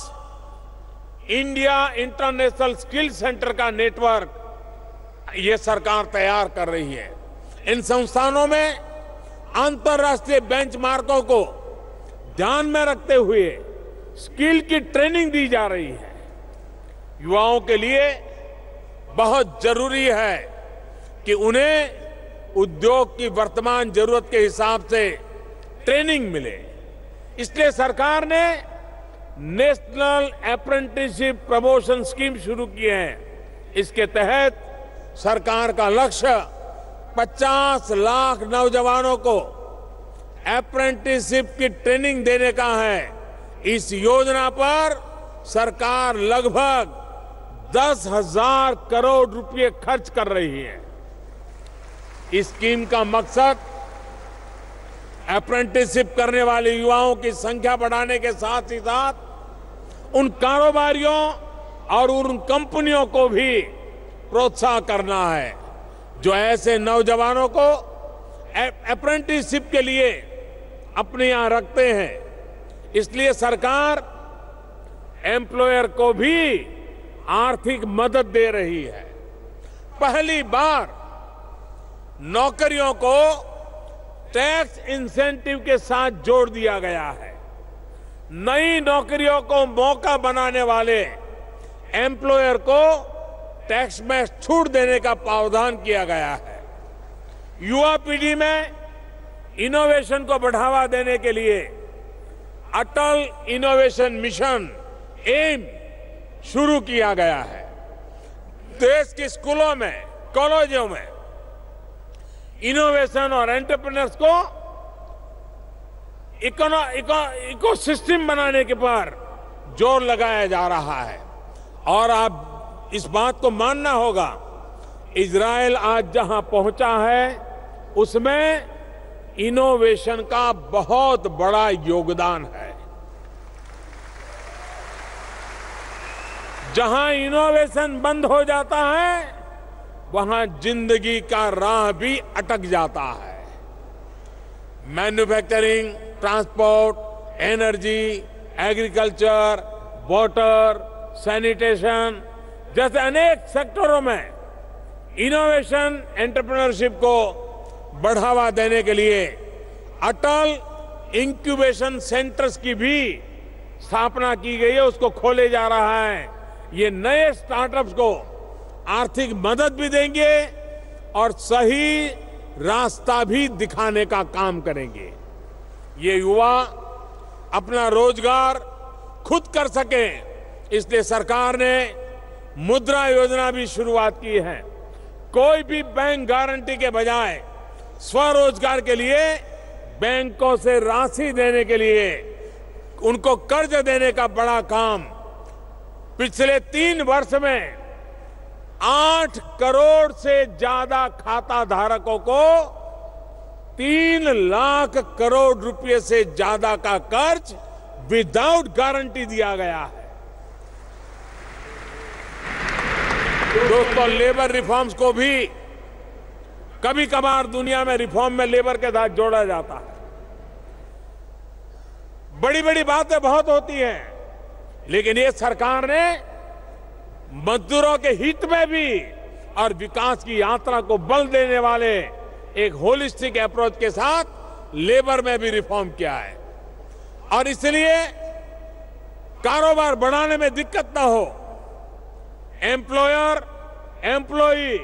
Speaker 5: इंडिया इंटरनेशनल स्किल सेंटर का नेटवर्क ये सरकार तैयार कर रही है। इन संस्थानों में अंतर्राष्ट्रीय बेंचमार्कों को ध्यान में रखते हुए स्किल की ट्रेनिंग दी जा रही है। युवाओं के लिए बहुत जरूरी है कि उन्हें उद्योग की वर्तमान जरूरत के हिसाब से ट्रेनिंग मिले। इसलिए सरकार ने नेशनल अप्रेंटिसशिप प्रमोशन स्कीम शुरू की है। इसके तहत सरकार का लक्ष्य 50 लाख नौजवानों को अप्रेंटिसशिप की ट्रेनिंग देने का है। इस योजना पर सरकार लगभग 10,000 करोड़ रुपए खर्च कर रही है। इस स्कीम का मकसद अप्रेंटिसशिप करने वाले युवाओं की संख्या बढ़ाने के साथ ही साथ उन कारोबारियों और उन कंपनियों को भी प्रोत्साहन करना है जो ऐसे नौजवानों को अप्रेंटिसशिप के लिए अपने यहां रखते हैं। इसलिए सरकार एम्प्लॉयर को भी आर्थिक मदद दे रही है। पहली बार नौकरियों को टैक्स इंसेंटिव के साथ जोड़ दिया गया है। नई नौकरियों को मौका बनाने वाले एम्प्लॉयर को टैक्स में छूट देने का प्रावधान किया गया है। युवा पीढ़ी में इनोवेशन को बढ़ावा देने के लिए अटल इनोवेशन मिशन एम शुरू किया गया है। देश के स्कूलों में, कॉलेजों में इनोवेशन और एंटरप्रेन्योर्स को इकोसिस्टम बनाने के पर जोर लगाया जा रहा है। और आप इस बात को मानना होगा, इजराइल आज जहां पहुंचा है उसमें इनोवेशन का बहुत बड़ा योगदान है। जहां इनोवेशन बंद हो जाता है वहां जिंदगी का राह भी अटक जाता है। Manufacturing, transport, energy, agriculture, water, sanitation जैसे अनेक सेक्टरों में इनोवेशन एंटरप्रेन्योरशिप को बढ़ावा देने के लिए अटल इंक्यूबेशन सेंटर्स की भी स्थापना की गई है, उसको खोले जा रहा है। ये नए स्टार्टअप्स को आर्थिक मदद भी देंगे और सही रास्ता भी दिखाने का काम करेंगे। ये युवा अपना रोजगार खुद कर सके, इसलिए सरकार ने मुद्रा योजना भी शुरुआत की है। कोई भी बैंक गारंटी के बजाय स्वरोजगार के लिए बैंकों से राशि देने के लिए उनको कर्ज देने का बड़ा काम पिछले 3 वर्ष में 8 करोड़ से ज्यादा खाता धारकों को 3 लाख करोड़ रुपए से ज्यादा का कर्ज विदाउट गारंटी दिया गया है। दोस्तों, लेबर रिफॉर्म्स को भी कभी कभार दुनिया में रिफॉर्म में लेबर के साथ जोड़ा जाता है। बड़ी बड़ी बातें बहुत होती हैं, लेकिन ये सरकार ने मजदूरों के हित में भी और विकास की यात्रा को बल देने वाले एक होलिस्टिक अप्रोच के साथ लेबर में भी रिफॉर्म किया है। और इसलिए कारोबार बढ़ाने में दिक्कत ना हो, एम्प्लॉयर, एम्प्लॉई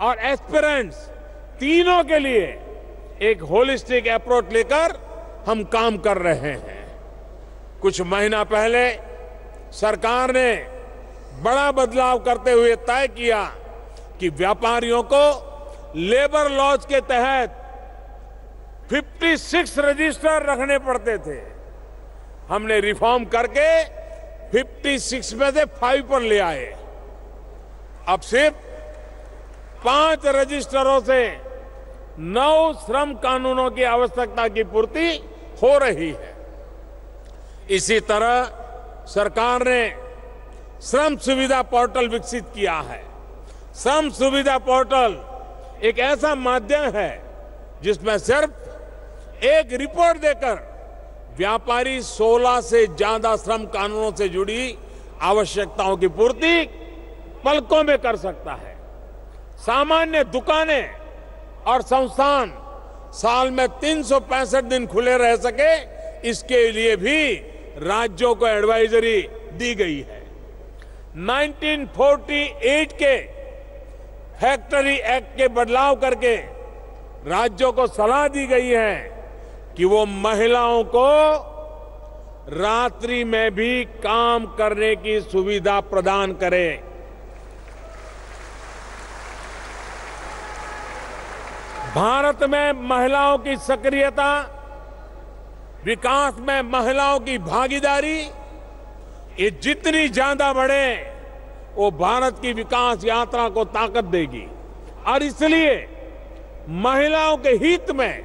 Speaker 5: और एस्पिरेंट्स तीनों के लिए एक होलिस्टिक अप्रोच लेकर हम काम कर रहे हैं। कुछ महीना पहले सरकार ने बड़ा बदलाव करते हुए तय किया कि व्यापारियों को लेबर लॉज के तहत 56 रजिस्टर रखने पड़ते थे। हमने रिफॉर्म करके 56 में से 5 पर ले आए। अब सिर्फ 5 रजिस्टरों से 9 श्रम कानूनों की आवश्यकता की पूर्ति हो रही है। इसी तरह सरकार ने श्रम सुविधा पोर्टल विकसित किया है। श्रम सुविधा पोर्टल एक ऐसा माध्यम है जिसमें सिर्फ एक रिपोर्ट देकर व्यापारी 16 से ज्यादा श्रम कानूनों से जुड़ी आवश्यकताओं की पूर्ति पलकों में कर सकता है। सामान्य दुकानें और संस्थान साल में 365 दिन खुले रह सके, इसके लिए भी राज्यों को एडवाइजरी दी गई है। 1948 के फैक्ट्री एक्ट के बदलाव करके राज्यों को सलाह दी गई है कि वो महिलाओं को रात्रि में भी काम करने की सुविधा प्रदान करें। भारत में महिलाओं की सक्रियता, विकास में महिलाओं की भागीदारी ये जितनी ज्यादा बढ़े वो भारत की विकास यात्रा को ताकत देगी। और इसलिए महिलाओं के हित में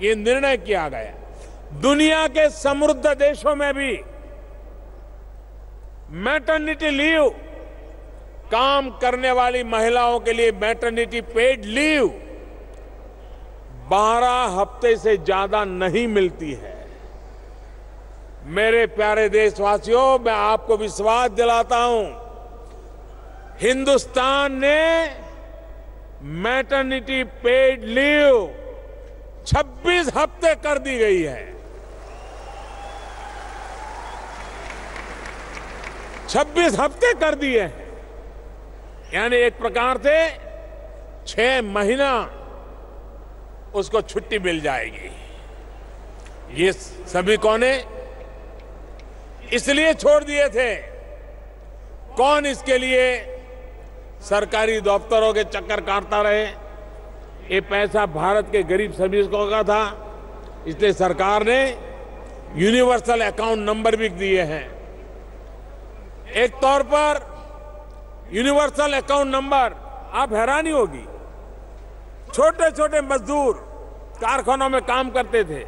Speaker 5: ये निर्णय किया गया। दुनिया के समृद्ध देशों में भी मैटरनिटी लीव, काम करने वाली महिलाओं के लिए मैटरनिटी पेड लीव 12 हफ्ते से ज्यादा नहीं मिलती है। मेरे प्यारे देशवासियों, मैं आपको विश्वास दिलाता हूं, हिंदुस्तान ने मैटरनिटी पेड लीव 26 हफ्ते कर दी गई है। 26 हफ्ते कर दिए हैं, यानी एक प्रकार से 6 महीना उसको छुट्टी मिल जाएगी। ये सभी कौने इसलिए छोड़ दिए थे? कौन इसके लिए सरकारी दफ्तरों के चक्कर काटता रहे? ये पैसा भारत के गरीब श्रमिकों का था, इसलिए सरकार ने यूनिवर्सल अकाउंट नंबर भी दिए हैं। एक तौर पर यूनिवर्सल अकाउंट नंबर, आप हैरानी होगी, छोटे छोटे मजदूर कारखानों में काम करते थे,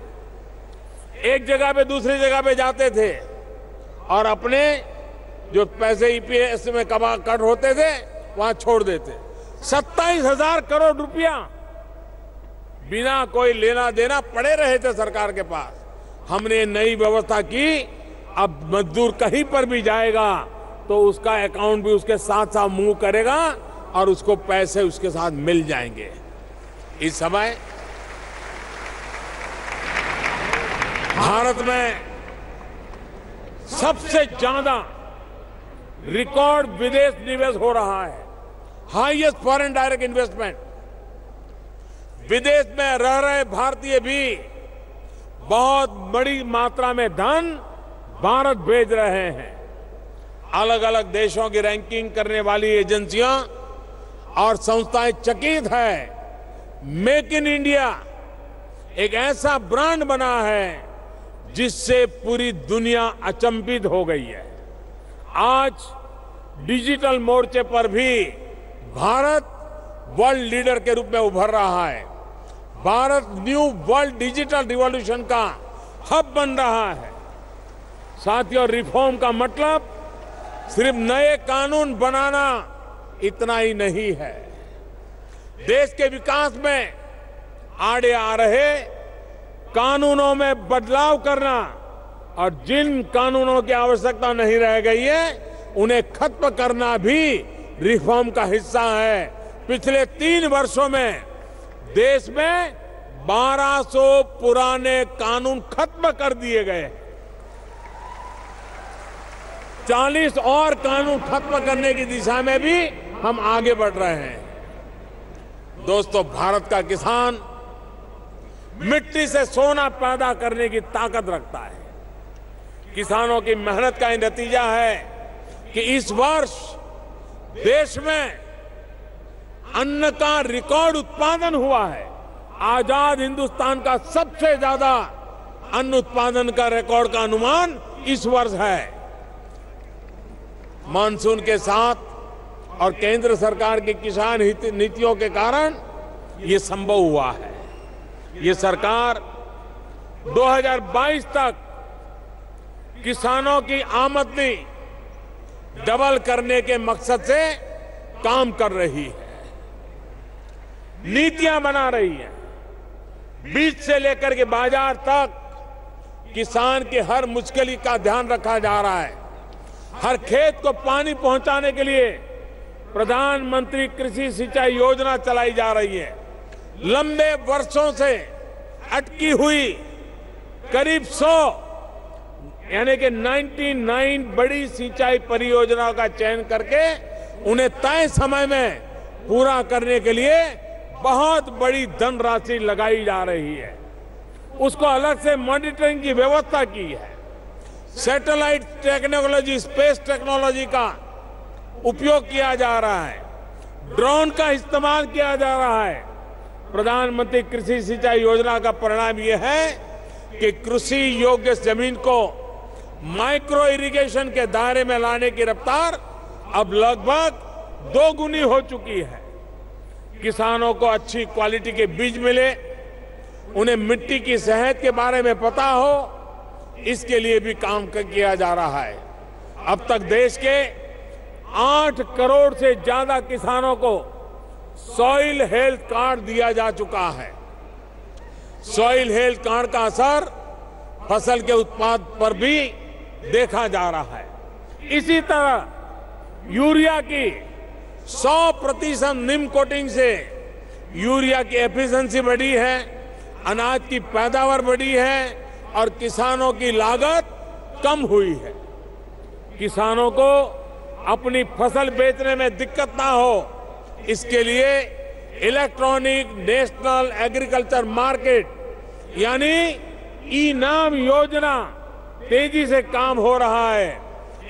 Speaker 5: एक जगह पे दूसरी जगह पे जाते थे और अपने जो पैसे ईपीएस में कट होते थे वहां छोड़ देते। 27,000 करोड़ रुपया बिना कोई लेना देना पड़े रहे थे सरकार के पास। हमने नई व्यवस्था की, अब मजदूर कहीं पर भी जाएगा तो उसका अकाउंट भी उसके साथ साथ मूव करेगा और उसको पैसे उसके साथ मिल जाएंगे। इस समय भारत में सबसे ज्यादा रिकॉर्ड विदेश निवेश हो रहा है, हाईएस्ट फॉरेन डायरेक्ट इन्वेस्टमेंट। विदेश में रह रहे भारतीय भी बहुत बड़ी मात्रा में धन भारत भेज रहे हैं। अलग अलग देशों की रैंकिंग करने वाली एजेंसियां और संस्थाएं चकित है। मेक इन इंडिया एक ऐसा ब्रांड बना है जिससे पूरी दुनिया अचंभित हो गई है। आज डिजिटल मोर्चे पर भी भारत वर्ल्ड लीडर के रूप में उभर रहा है। Bharat new world digital revolution का हब बन रहा है। साथियों, रिफॉर्म का मतलब सिर्फ नए कानून बनाना इतना ही नहीं है। देश के विकास में आड़े आ रहे कानूनों में बदलाव करना और जिन कानूनों की आवश्यकता नहीं रह गई है उन्हें खत्म करना भी रिफॉर्म का हिस्सा है। पिछले 3 वर्षों में देश में 1200 पुराने कानून खत्म कर दिए गए, 40 और कानून खत्म करने की दिशा में भी हम आगे बढ़ रहे हैं। दोस्तों, भारत का किसान मिट्टी से सोना पैदा करने की ताकत रखता है। किसानों की मेहनत का नतीजा है कि इस वर्ष देश में अन्न का रिकॉर्ड उत्पादन हुआ है। आजाद हिंदुस्तान का सबसे ज्यादा अन्न उत्पादन का रिकॉर्ड का अनुमान इस वर्ष है। मानसून के साथ और केंद्र सरकार की किसान हित नीतियों के कारण ये संभव हुआ है। ये सरकार 2022 तक किसानों की आमदनी डबल करने के मकसद से काम कर रही है, नीतियां बना रही है। बीज से लेकर के बाजार तक किसान की हर मुश्किल का ध्यान रखा जा रहा है। हर खेत को पानी पहुंचाने के लिए प्रधानमंत्री कृषि सिंचाई योजना चलाई जा रही है। लंबे वर्षों से अटकी हुई करीब 100 यानी कि 99 बड़ी सिंचाई परियोजनाओं का चयन करके उन्हें तय समय में पूरा करने के लिए बहुत बड़ी धनराशि लगाई जा रही है। उसको अलग से मॉनिटरिंग की व्यवस्था की है। सैटेलाइट टेक्नोलॉजी, स्पेस टेक्नोलॉजी का उपयोग किया जा रहा है, ड्रोन का इस्तेमाल किया जा रहा है। प्रधानमंत्री कृषि सिंचाई योजना का परिणाम यह है कि कृषि योग्य जमीन को माइक्रो इरिगेशन के दायरे में लाने की रफ्तार अब लगभग 2 गुनी हो चुकी है। किसानों को अच्छी क्वालिटी के बीज मिले, उन्हें मिट्टी की सेहत के बारे में पता हो, इसके लिए भी काम किया जा रहा है। अब तक देश के 8 करोड़ से ज्यादा किसानों को सॉइल हेल्थ कार्ड दिया जा चुका है। सॉइल हेल्थ कार्ड का असर फसल के उत्पाद पर भी देखा जा रहा है। इसी तरह यूरिया की 100% निम कोटिंग से यूरिया की एफिशिएंसी बढ़ी है, अनाज की पैदावार बढ़ी है और किसानों की लागत कम हुई है। किसानों को अपनी फसल बेचने में दिक्कत ना हो, इसके लिए इलेक्ट्रॉनिक नेशनल एग्रीकल्चर मार्केट यानी ई-नाम योजना तेजी से काम हो रहा है।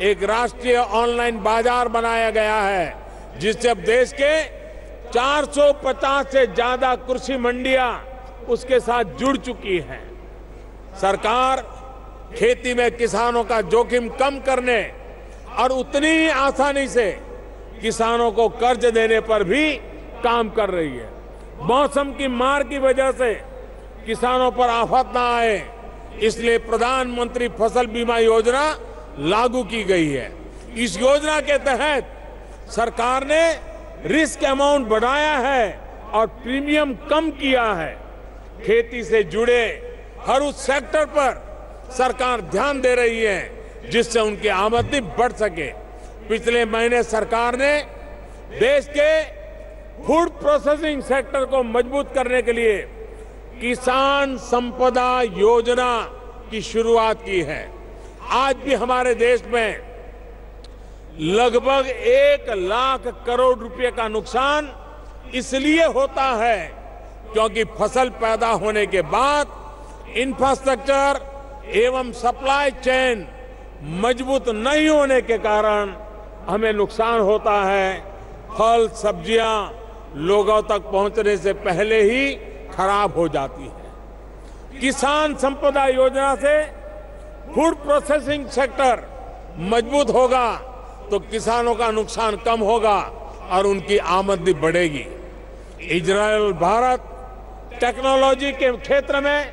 Speaker 5: एक राष्ट्रीय ऑनलाइन बाजार बनाया गया है जिससे अब देश के 450 से ज्यादा कृषि मंडियां उसके साथ जुड़ चुकी हैं। सरकार खेती में किसानों का जोखिम कम करने और उतनी ही आसानी से किसानों को कर्ज देने पर भी काम कर रही है। मौसम की मार की वजह से किसानों पर आफत ना आए, इसलिए प्रधानमंत्री फसल बीमा योजना लागू की गई है। इस योजना के तहत सरकार ने रिस्क अमाउंट बढ़ाया है और प्रीमियम कम किया है। खेती से जुड़े हर उस सेक्टर पर सरकार ध्यान दे रही है जिससे उनकी आमदनी बढ़ सके। पिछले महीने सरकार ने देश के फूड प्रोसेसिंग सेक्टर को मजबूत करने के लिए किसान संपदा योजना की शुरुआत की है। आज भी हमारे देश में लगभग 1 लाख करोड़ रुपए का नुकसान इसलिए होता है क्योंकि फसल पैदा होने के बाद इंफ्रास्ट्रक्चर एवं सप्लाई चेन मजबूत नहीं होने के कारण हमें नुकसान होता है। फल सब्जियां लोगों तक पहुंचने से पहले ही खराब हो जाती है। किसान संपदा योजना से फूड प्रोसेसिंग सेक्टर मजबूत होगा तो किसानों का नुकसान कम होगा और उनकी आमदनी बढ़ेगी। इजरायल और भारत टेक्नोलॉजी के क्षेत्र में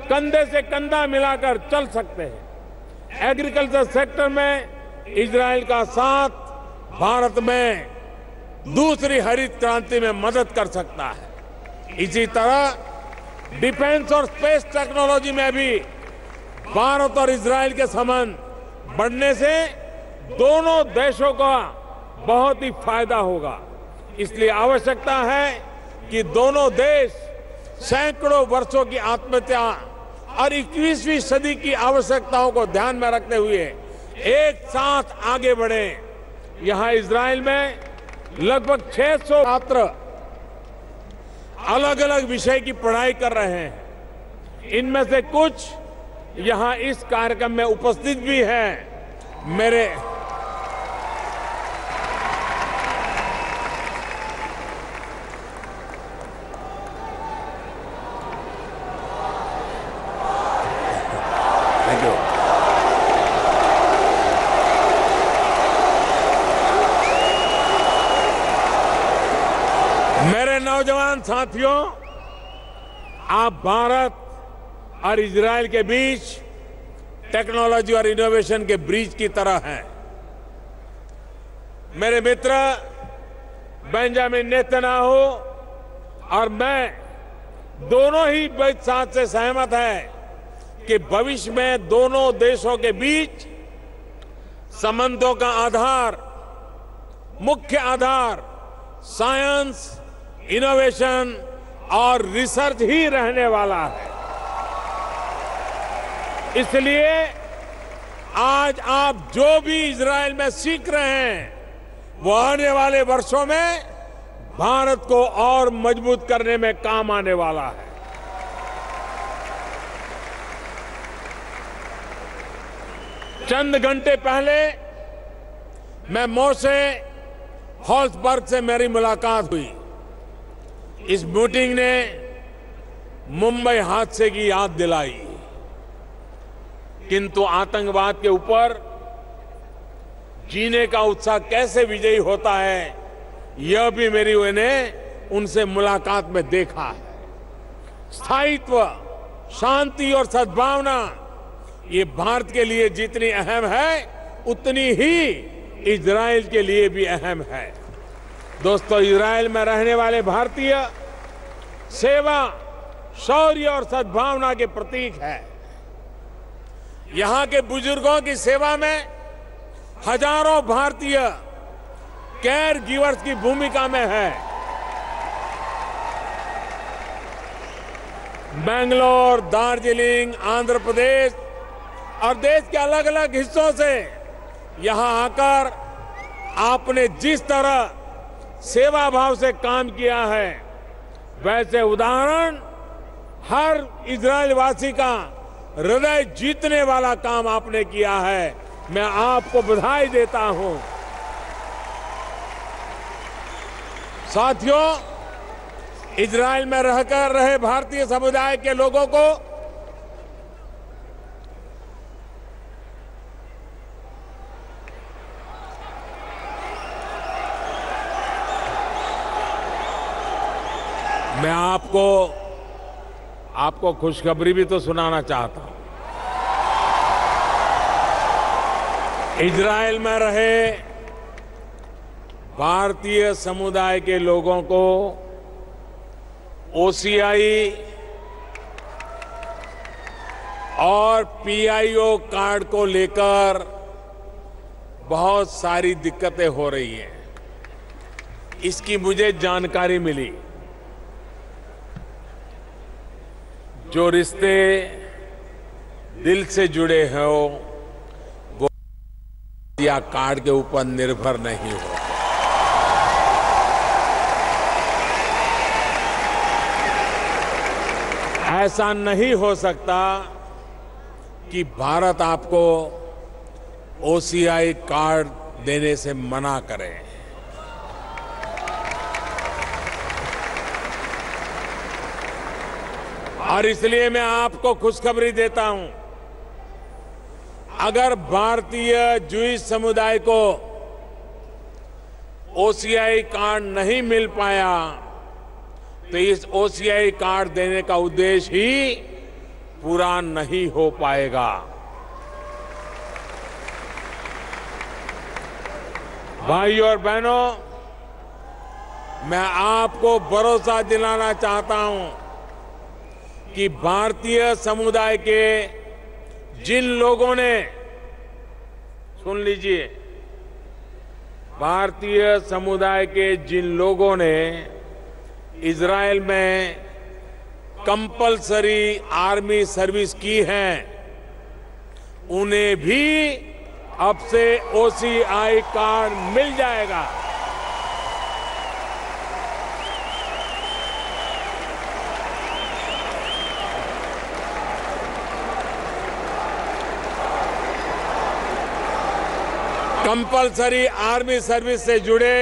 Speaker 5: कंधे से कंधा मिलाकर चल सकते हैं। एग्रीकल्चर सेक्टर में इजरायल का साथ भारत में दूसरी हरित क्रांति में मदद कर सकता है। इसी तरह डिफेंस और स्पेस टेक्नोलॉजी में भी भारत और इजराइल के संबंध बढ़ने से दोनों देशों का बहुत ही फायदा होगा। इसलिए आवश्यकता है कि दोनों देश सैकड़ों वर्षों की आत्महत्या और 21वीं सदी की आवश्यकताओं को ध्यान में रखते हुए एक साथ आगे बढ़े। यहां इजराइल में लगभग 600 छात्र अलग अलग विषय की पढ़ाई कर रहे हैं। इनमें से कुछ यहां इस कार्यक्रम में उपस्थित भी हैं। मेरे नौजवान साथियों, आप भारत और इजराइल के बीच टेक्नोलॉजी और इनोवेशन के ब्रिज की तरह हैं। मेरे मित्र बेंजामिन नेतन्याहू और मैं दोनों ही इस बात से सहमत हैं कि भविष्य में दोनों देशों के बीच संबंधों का आधार, मुख्य आधार साइंस, इनोवेशन और रिसर्च ही रहने वाला है। इसलिए आज आप जो भी इजराइल में सीख रहे हैं वो आने वाले वर्षों में भारत को और मजबूत करने में काम आने वाला है। चंद घंटे पहले मैं मोशे हॉल्सबर्ग से मेरी मुलाकात हुई। इस मीटिंग ने मुंबई हादसे की याद दिलाई, किंतु आतंकवाद के ऊपर जीने का उत्साह कैसे विजयी होता है यह भी मैंने उनसे मुलाकात में देखा है। स्थायित्व, शांति और सद्भावना ये भारत के लिए जितनी अहम है उतनी ही इजराइल के लिए भी अहम है। दोस्तों, इजराइल में रहने वाले भारतीय सेवा, शौर्य और सद्भावना के प्रतीक है। यहां के बुजुर्गों की सेवा में हजारों भारतीय केयर गिवर्स की भूमिका में है। बेंगलोर, दार्जिलिंग, आंध्र प्रदेश और देश के अलग अलग हिस्सों से यहां आकर आपने जिस तरह सेवा भाव से काम किया है, वैसे उदाहरण हर इजराइल वासी का हृदय जीतने वाला काम आपने किया है। मैं आपको बधाई देता हूं। साथियों, इजराइल में रहकर रहे भारतीय समुदाय के लोगों को मैं आपको खुशखबरी भी तो सुनाना चाहता हूं। इजराइल में रहे भारतीय समुदाय के लोगों को ओसीआई और पीआईओ कार्ड को लेकर बहुत सारी दिक्कतें हो रही हैं। इसकी मुझे जानकारी मिली। जो रिश्ते दिल से जुड़े हो वो या कार्ड के ऊपर निर्भर नहीं हो। ऐसा नहीं हो सकता कि भारत आपको ओसीआई कार्ड देने से मना करे। और इसलिए मैं आपको खुशखबरी देता हूं, अगर भारतीय जूइश समुदाय को ओसीआई कार्ड नहीं मिल पाया तो इस ओसीआई कार्ड देने का उद्देश्य ही पूरा नहीं हो पाएगा। भाइयों और बहनों, मैं आपको भरोसा दिलाना चाहता हूं कि भारतीय समुदाय के जिन लोगों ने, सुन लीजिए, भारतीय समुदाय के जिन लोगों ने इजराइल में कंपल्सरी आर्मी सर्विस की है, उन्हें भी अब से OCI कार्ड मिल जाएगा। कंपल्सरी आर्मी सर्विस से जुड़े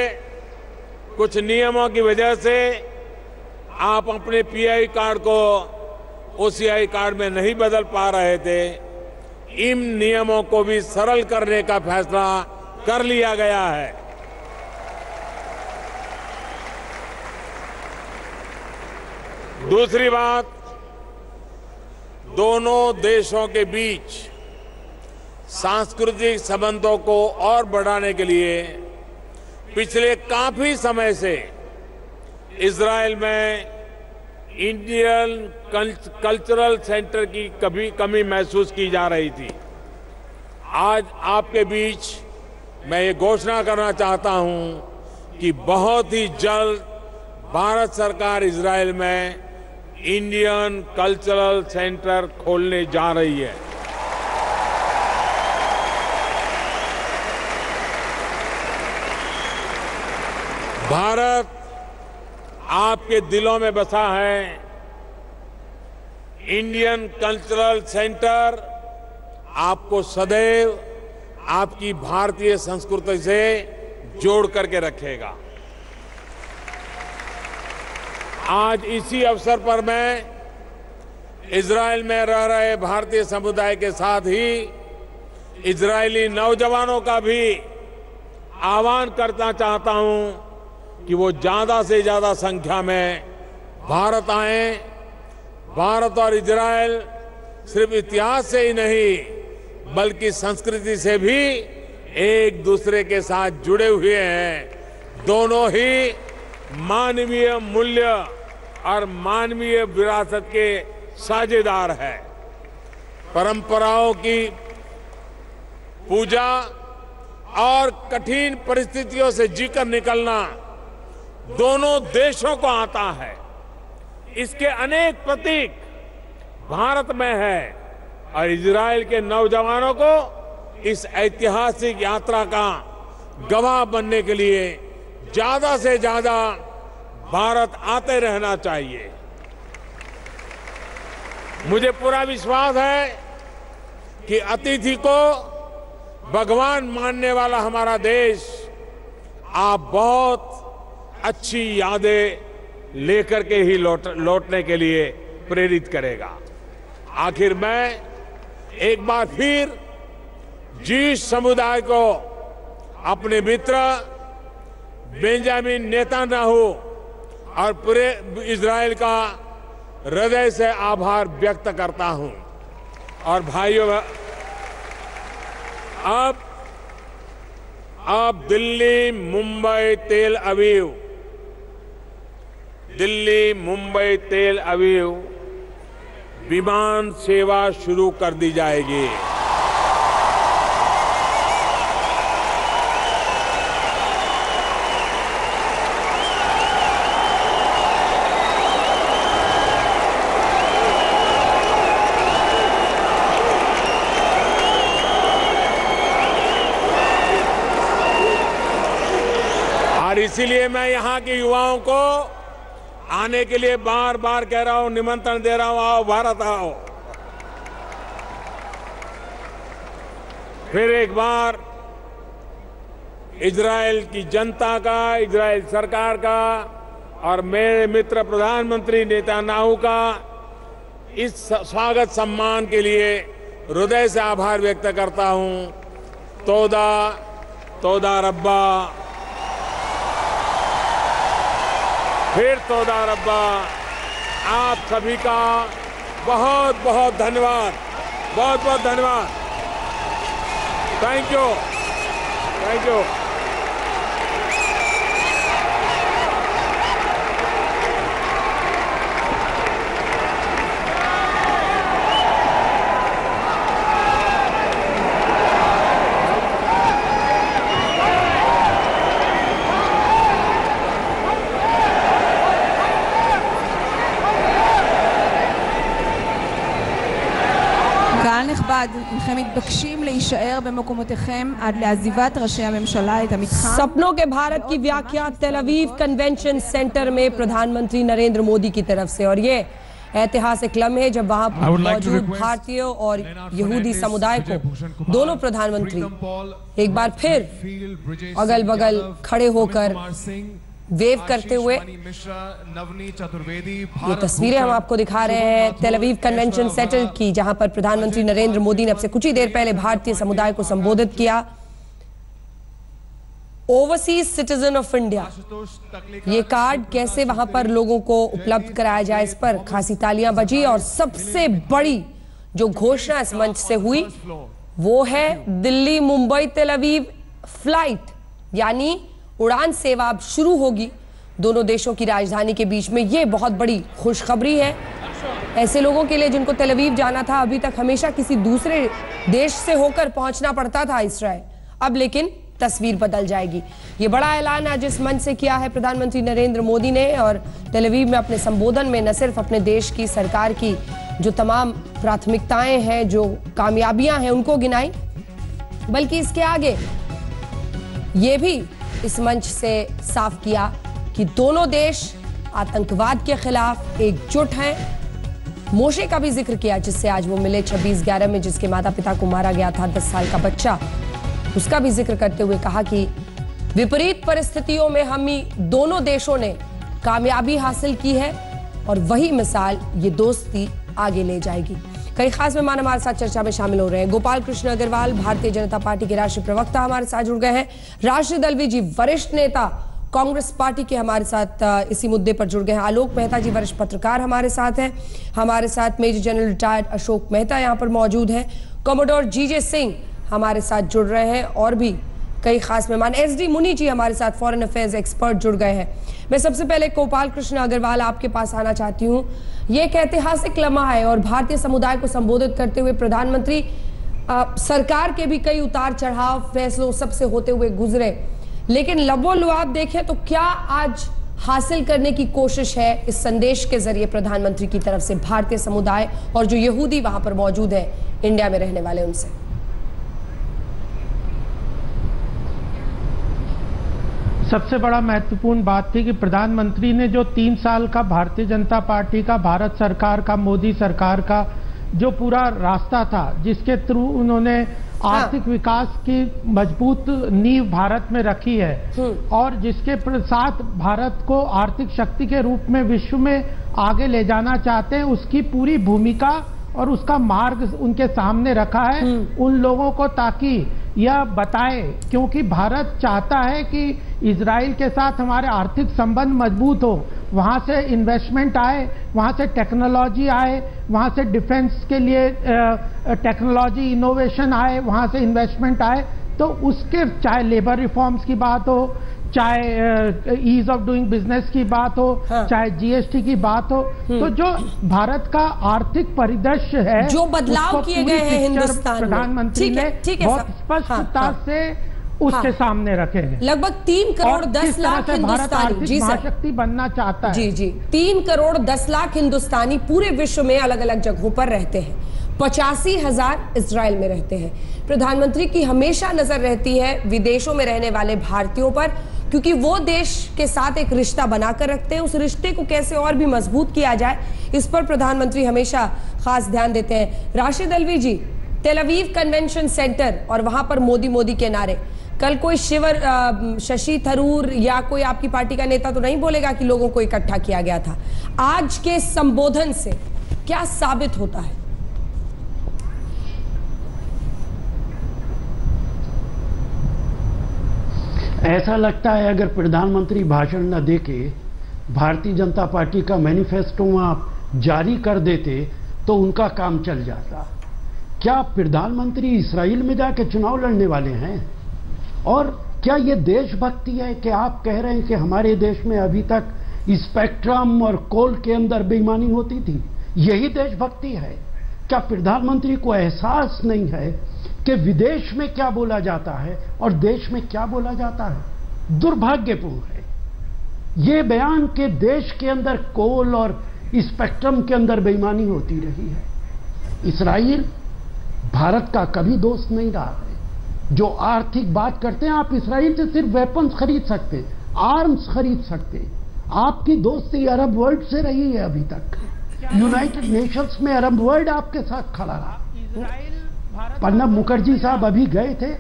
Speaker 5: कुछ नियमों की वजह से आप अपने PI कार्ड को OCI कार्ड में नहीं बदल पा रहे थे। इन नियमों को भी सरल करने का फैसला कर लिया गया है। दूसरी बात, दोनों देशों के बीच सांस्कृतिक संबंधों को और बढ़ाने के लिए पिछले काफी समय से इजराइल में इंडियन कल्चरल सेंटर की कमी महसूस की जा रही थी। आज आपके बीच मैं ये घोषणा करना चाहता हूं कि बहुत ही जल्द भारत सरकार इजराइल में इंडियन कल्चरल सेंटर खोलने जा रही है। भारत आपके दिलों में बसा है। इंडियन कल्चरल सेंटर आपको सदैव आपकी भारतीय संस्कृति से जोड़ करके रखेगा। आज इसी अवसर पर मैं इजराइल में रह रहे भारतीय समुदाय के साथ ही इजरायली नौजवानों का भी आह्वान करना चाहता हूं कि वो ज्यादा से ज्यादा संख्या में भारत आएं। भारत और इजरायल सिर्फ इतिहास से ही नहीं बल्कि संस्कृति से भी एक दूसरे के साथ जुड़े हुए हैं। दोनों ही मानवीय मूल्य और मानवीय विरासत के साझेदार हैं। परंपराओं की पूजा और कठिन परिस्थितियों से जीकर निकलना दोनों देशों को आता है। इसके अनेक प्रतीक भारत में है और इजराइल के नौजवानों को इस ऐतिहासिक यात्रा का गवाह बनने के लिए ज्यादा से ज्यादा भारत आते रहना चाहिए। मुझे पूरा विश्वास है कि अतिथि को भगवान मानने वाला हमारा देश आप बहुत अच्छी यादें लेकर के ही लौटने के लिए प्रेरित करेगा। आखिर मैं एक बार फिर जिस समुदाय को अपने मित्र बेंजामिन नेतन्याहू और पूरे इजराइल का हृदय से आभार व्यक्त करता हूं। और भाइयों, अब दिल्ली, मुंबई, तेल अवीव, दिल्ली, मुंबई, तेल अवीव विमान सेवा शुरू कर दी जाएगी। और इसीलिए मैं यहां के युवाओं को आने के लिए बार बार कह रहा हूं, निमंत्रण दे रहा हूं, आओ भारत आओ। फिर एक बार इजराइल की जनता का, इजराइल सरकार का और मेरे मित्र प्रधानमंत्री नेतन्याहू का इस स्वागत सम्मान के लिए हृदय से आभार व्यक्त करता हूं। तोदा, तोदा रब्बा, फिर तोदा रब्बा। आप सभी का बहुत बहुत धन्यवाद, बहुत बहुत धन्यवाद। Thank you, thank you.
Speaker 1: קהל נכבד, אינכם מתבקשים להישאר במקומותיכם עד לעזיבת ראשי הממשלה את המתחם.
Speaker 2: सपनों के भारत की व्याख्या तेल अवीव कन्वेंशन सेंटर में प्रधानमंत्री नरेंद्र मोदी की तरफ से, और ये ऐतिहासिक लम्हे जब वहां मौजूद भारतीय और यहूदी समुदाय को दोनों प्रधानमंत्री एक बार फिर अगल बगल खड़े होकर वेव करते हुए, ये तस्वीरें हम आपको दिखा रहे हैं तेल अवीव कन्वेंशन सेंटर की, जहां पर प्रधानमंत्री नरेंद्र मोदी ने अब से कुछ ही देर पहले भारतीय समुदाय को संबोधित किया। ओवरसीज सिटीजन ऑफ इंडिया, ये कार्ड कैसे वहां पर लोगों को उपलब्ध कराया जाए, इस पर खासी तालियां बजी। और सबसे बड़ी जो घोषणा इस मंच से हुई वो है दिल्ली मुंबई तेल अवीव फ्लाइट, यानी उड़ान सेवा अब शुरू होगी दोनों देशों की राजधानी के बीच में। ये बहुत बड़ी खुशखबरी है ऐसे लोगों के लिए जिनको तेल अवीव जाना था। अभी तक हमेशा किसी दूसरे देश से होकर पहुंचना पड़ता था इस्राएल, अब लेकिन तस्वीर बदल जाएगी। ये बड़ा ऐलान आज इस मंच से किया है प्रधानमंत्री नरेंद्र मोदी ने, और तेल अवीव में अपने संबोधन में न सिर्फ अपने देश की सरकार की जो तमाम प्राथमिकताएं हैं, जो कामयाबियां हैं, उनको गिनाई, बल्कि इसके आगे ये भी इस मंच से साफ किया कि दोनों देश आतंकवाद के खिलाफ एकजुट हैं। मोशे का भी जिक्र किया जिससे आज वो मिले 26/11 में, जिसके माता पिता को मारा गया था 10 साल का बच्चा, उसका भी जिक्र करते हुए कहा कि विपरीत परिस्थितियों में हम ही दोनों देशों ने कामयाबी हासिल की है और वही मिसाल ये दोस्ती आगे ले जाएगी। कई खास मेहमान हमारे साथ चर्चा में शामिल हो रहे हैं। गोपाल कृष्ण अग्रवाल भारतीय जनता पार्टी के राष्ट्रीय प्रवक्ता हमारे साथ जुड़ गए हैं। राशिद अल्वी जी वरिष्ठ नेता कांग्रेस पार्टी के हमारे साथ इसी मुद्दे पर जुड़ गए हैं। आलोक मेहता जी वरिष्ठ पत्रकार हमारे साथ हैं। हमारे साथ major general retired Ashok Mehta यहाँ पर मौजूद हैं। कमोडोर जीजे सिंह हमारे साथ जुड़ रहे हैं और भी कई खास मेहमान। एसडी मुनि जी हमारे साथ फॉरेन अफेयर्स एक्सपर्ट जुड़ गए हैं। मैं सबसे पहले गोपाल कृष्ण अग्रवाल आपके पास आना चाहती हूँ। ये एक ऐतिहासिक लम्हा है और भारतीय समुदाय को संबोधित करते हुए प्रधानमंत्री सरकार के भी कई उतार चढ़ाव फैसलों सबसे होते हुए गुजरे, लेकिन लबोलुआब देखें तो क्या आज हासिल करने की कोशिश है इस संदेश के जरिए प्रधानमंत्री की तरफ से भारतीय समुदाय और जो यहूदी वहां पर मौजूद है इंडिया में रहने वाले उनसे?
Speaker 6: सबसे बड़ा महत्वपूर्ण बात थी कि प्रधानमंत्री ने जो 3 साल का भारतीय जनता पार्टी का, भारत सरकार का, मोदी सरकार का जो पूरा रास्ता था, जिसके थ्रू उन्होंने आर्थिक विकास की मजबूत नींव भारत में रखी है और जिसके साथ भारत को आर्थिक शक्ति के रूप में विश्व में आगे ले जाना चाहते हैं, उसकी पूरी भूमिका और उसका मार्ग उनके सामने रखा है उन लोगों को, ताकि यह बताए, क्योंकि भारत चाहता है कि इजराइल के साथ हमारे आर्थिक संबंध मजबूत हो, वहां से इन्वेस्टमेंट आए, वहां से टेक्नोलॉजी आए, वहां से डिफेंस के लिए टेक्नोलॉजी इनोवेशन आए, वहां से इन्वेस्टमेंट आए। तो उसके चाहे लेबर रिफॉर्म्स की बात हो, चाहे ईज ऑफ डूइंग बिजनेस की बात हो, चाहे जीएसटी की बात हो, तो जो भारत का आर्थिक परिदृश्य है,
Speaker 2: जो बदलाव किए गए हैं हिंदुस्तान में,
Speaker 6: प्रधानमंत्री ने बहुत स्पष्टता से उसके सामने रखे हैं।
Speaker 2: लगभग 3 करोड़ 10 लाख हिंदुस्तानी, जी
Speaker 6: महाशक्ति बनना चाहता है।
Speaker 2: जी 3 करोड़ 10 लाख हिंदुस्तानी पूरे विश्व में अलग अलग जगहों पर रहते हैं। 85,000 इजराइल में रहते हैं। प्रधानमंत्री की हमेशा नजर रहती है विदेशों में रहने वाले भारतीयों पर, क्योंकि वो देश के साथ एक रिश्ता बनाकर रखते हैं। उस रिश्ते को कैसे और भी मजबूत किया जाए, इस पर प्रधानमंत्री हमेशा खास ध्यान देते हैं। राशिद अल्वी जी, तेल अवीव कन्वेंशन सेंटर और वहां पर मोदी मोदी के नारे, कल कोई शशि थरूर या कोई आपकी पार्टी का नेता तो नहीं बोलेगा कि लोगों को इकट्ठा किया गया था। आज के संबोधन से क्या साबित होता है?
Speaker 7: ऐसा लगता है अगर प्रधानमंत्री भाषण न देके भारतीय जनता पार्टी का मैनिफेस्टो वहां जारी कर देते तो उनका काम चल जाता। क्या प्रधानमंत्री इस्राइल में जाके चुनाव लड़ने वाले हैं? और क्या ये देशभक्ति है कि आप कह रहे हैं कि हमारे देश में अभी तक स्पेक्ट्रम और कोल के अंदर बेईमानी होती थी? यही देशभक्ति है? क्या प्रधानमंत्री को एहसास नहीं है कि विदेश में क्या बोला जाता है और देश में क्या बोला जाता है? दुर्भाग्यपूर्ण है ये बयान कि देश के अंदर कोल और स्पेक्ट्रम के अंदर बेईमानी होती रही है। इस्राइल भारत का कभी दोस्त नहीं रहा है। जो आर्थिक बात करते हैं, आप इसराइल से सिर्फ वेपन्स खरीद सकते हैं, आर्म्स खरीद सकते हैं। आपकी दोस्ती अरब वर्ल्ड से रही है अभी तक। यूनाइटेड नेशंस में अरब वर्ल्ड आपके साथ खड़ा रहा। प्रणब मुखर्जी साहब अभी गए थे।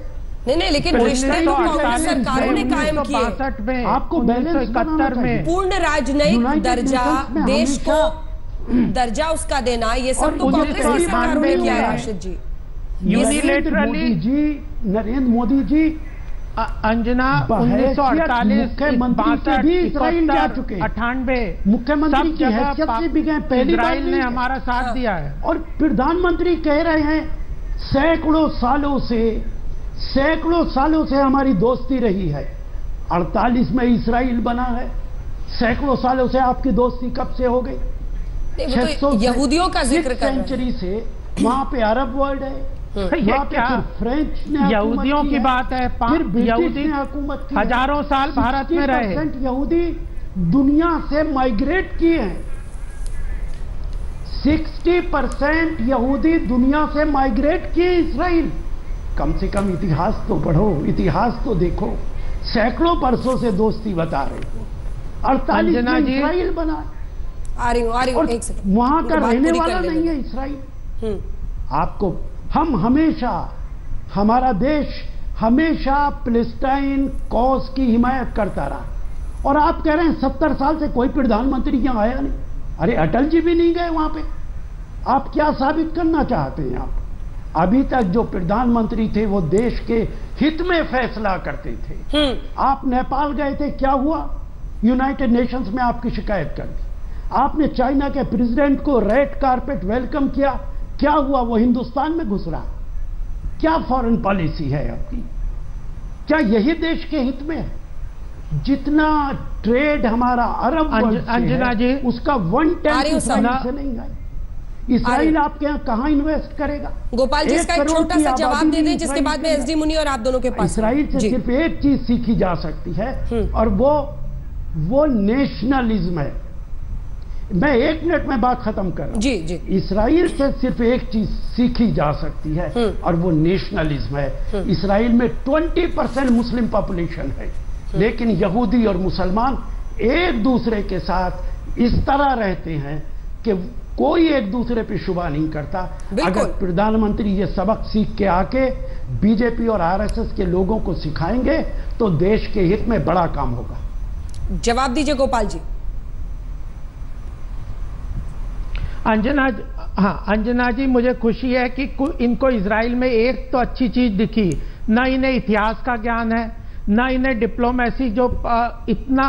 Speaker 2: नहीं, लेकिन रिश्ते तो कांग्रेस सरकारों ने कायम किए।
Speaker 7: आपको बैलेंस बनाना चाहिए।
Speaker 2: पूर्ण राजनयिक दर्जा, देश को दर्जा उसका देना, ये सब तो कांग्रेस की सरकारों ने किया है। राशिद जी,
Speaker 7: यूनिलैटरली जी, नरेंद्र मोदी जी,
Speaker 6: अंजना 1948
Speaker 7: मुख्यमंत्री भी इसराइल जा चुके,
Speaker 6: 98
Speaker 7: मुख्यमंत्री की हैसियत से भी गए। पहली बार
Speaker 6: ने हमारा साथ दिया है।
Speaker 7: और प्रधानमंत्री कह रहे हैं सैकड़ों सालों से हमारी दोस्ती रही है। 48 में इसराइल बना है। सैकड़ों सालों से आपकी दोस्ती कब से हो गई?
Speaker 2: 600 यहूदियों का जिक्र कर
Speaker 7: सेंचुरी से वहां पे अरब वर्ल्ड है।
Speaker 6: ये क्या
Speaker 7: फ्रेंच ने
Speaker 6: यहूदियों की बात है?
Speaker 7: फिर ब्रिटिश ने हुकूमत की।
Speaker 6: हजारों साल भारत में रहे।
Speaker 7: 60% यहूदी दुनिया से माइग्रेट किए हैं। 60% यहूदी दुनिया से माइग्रेट किए इसराइल। कम से कम इतिहास तो पढ़ो, इतिहास तो देखो। सैकड़ों वर्षों से दोस्ती बता रहे हो। 48 में इसराइल बना।
Speaker 2: आ रही हूँ, एक सेकंड।
Speaker 7: वहां का रहने वाला नहीं है इसराइल। आपको हम हमेशा, हमारा देश हमेशा फिलिस्तीन कॉज की हिमायत करता रहा। और आप कह रहे हैं 70 साल से कोई प्रधानमंत्री यहां आया नहीं। अरे अटल जी भी नहीं गए वहां पे। आप क्या साबित करना चाहते हैं? आप अभी तक जो प्रधानमंत्री थे वो देश के हित में फैसला करते थे। आप नेपाल गए थे, क्या हुआ? यूनाइटेड नेशंस में आपकी शिकायत कर दी। आपने चाइना के प्रेसिडेंट को रेड कारपेट वेलकम किया, क्या हुआ? वो हिंदुस्तान में घुस रहा। क्या फॉरेन पॉलिसी है आपकी? क्या यही देश के हित में है? जितना ट्रेड हमारा अरब
Speaker 6: अंजना जी,
Speaker 7: उसका 1/10 इसराइल से नहीं है। इसराइल आपके यहाँ कहां इन्वेस्ट करेगा?
Speaker 2: गोपाल जी, इसका एक छोटा सा जवाब दे दें, जिसके बाद में एसडी मुनि और आप दोनों के पास।
Speaker 7: इसराइल से सिर्फ एक चीज सीखी जा सकती है, और वो नेशनलिज्म है। मैं 1 मिनट में बात खत्म कर रहा हूं।
Speaker 2: जी।
Speaker 7: इसराइल से सिर्फ एक चीज सीखी जा सकती है, और वो नेशनलिज्म है। इसराइल में 20% मुस्लिम पॉपुलेशन है, लेकिन यहूदी और मुसलमान एक दूसरे के साथ इस तरह रहते हैं कि कोई एक दूसरे पे शुबा नहीं करता। अगर प्रधानमंत्री ये सबक सीख के आके बीजेपी और आरएसएस के लोगों को सिखाएंगे तो देश के हित में बड़ा काम होगा।
Speaker 2: जवाब दीजिए गोपाल जी।
Speaker 6: अंजना जी, मुझे खुशी है कि इनको इजराइल में एक तो अच्छी चीज दिखी। न इन्हें इतिहास का ज्ञान है, न इन्हें डिप्लोमेसी, जो इतना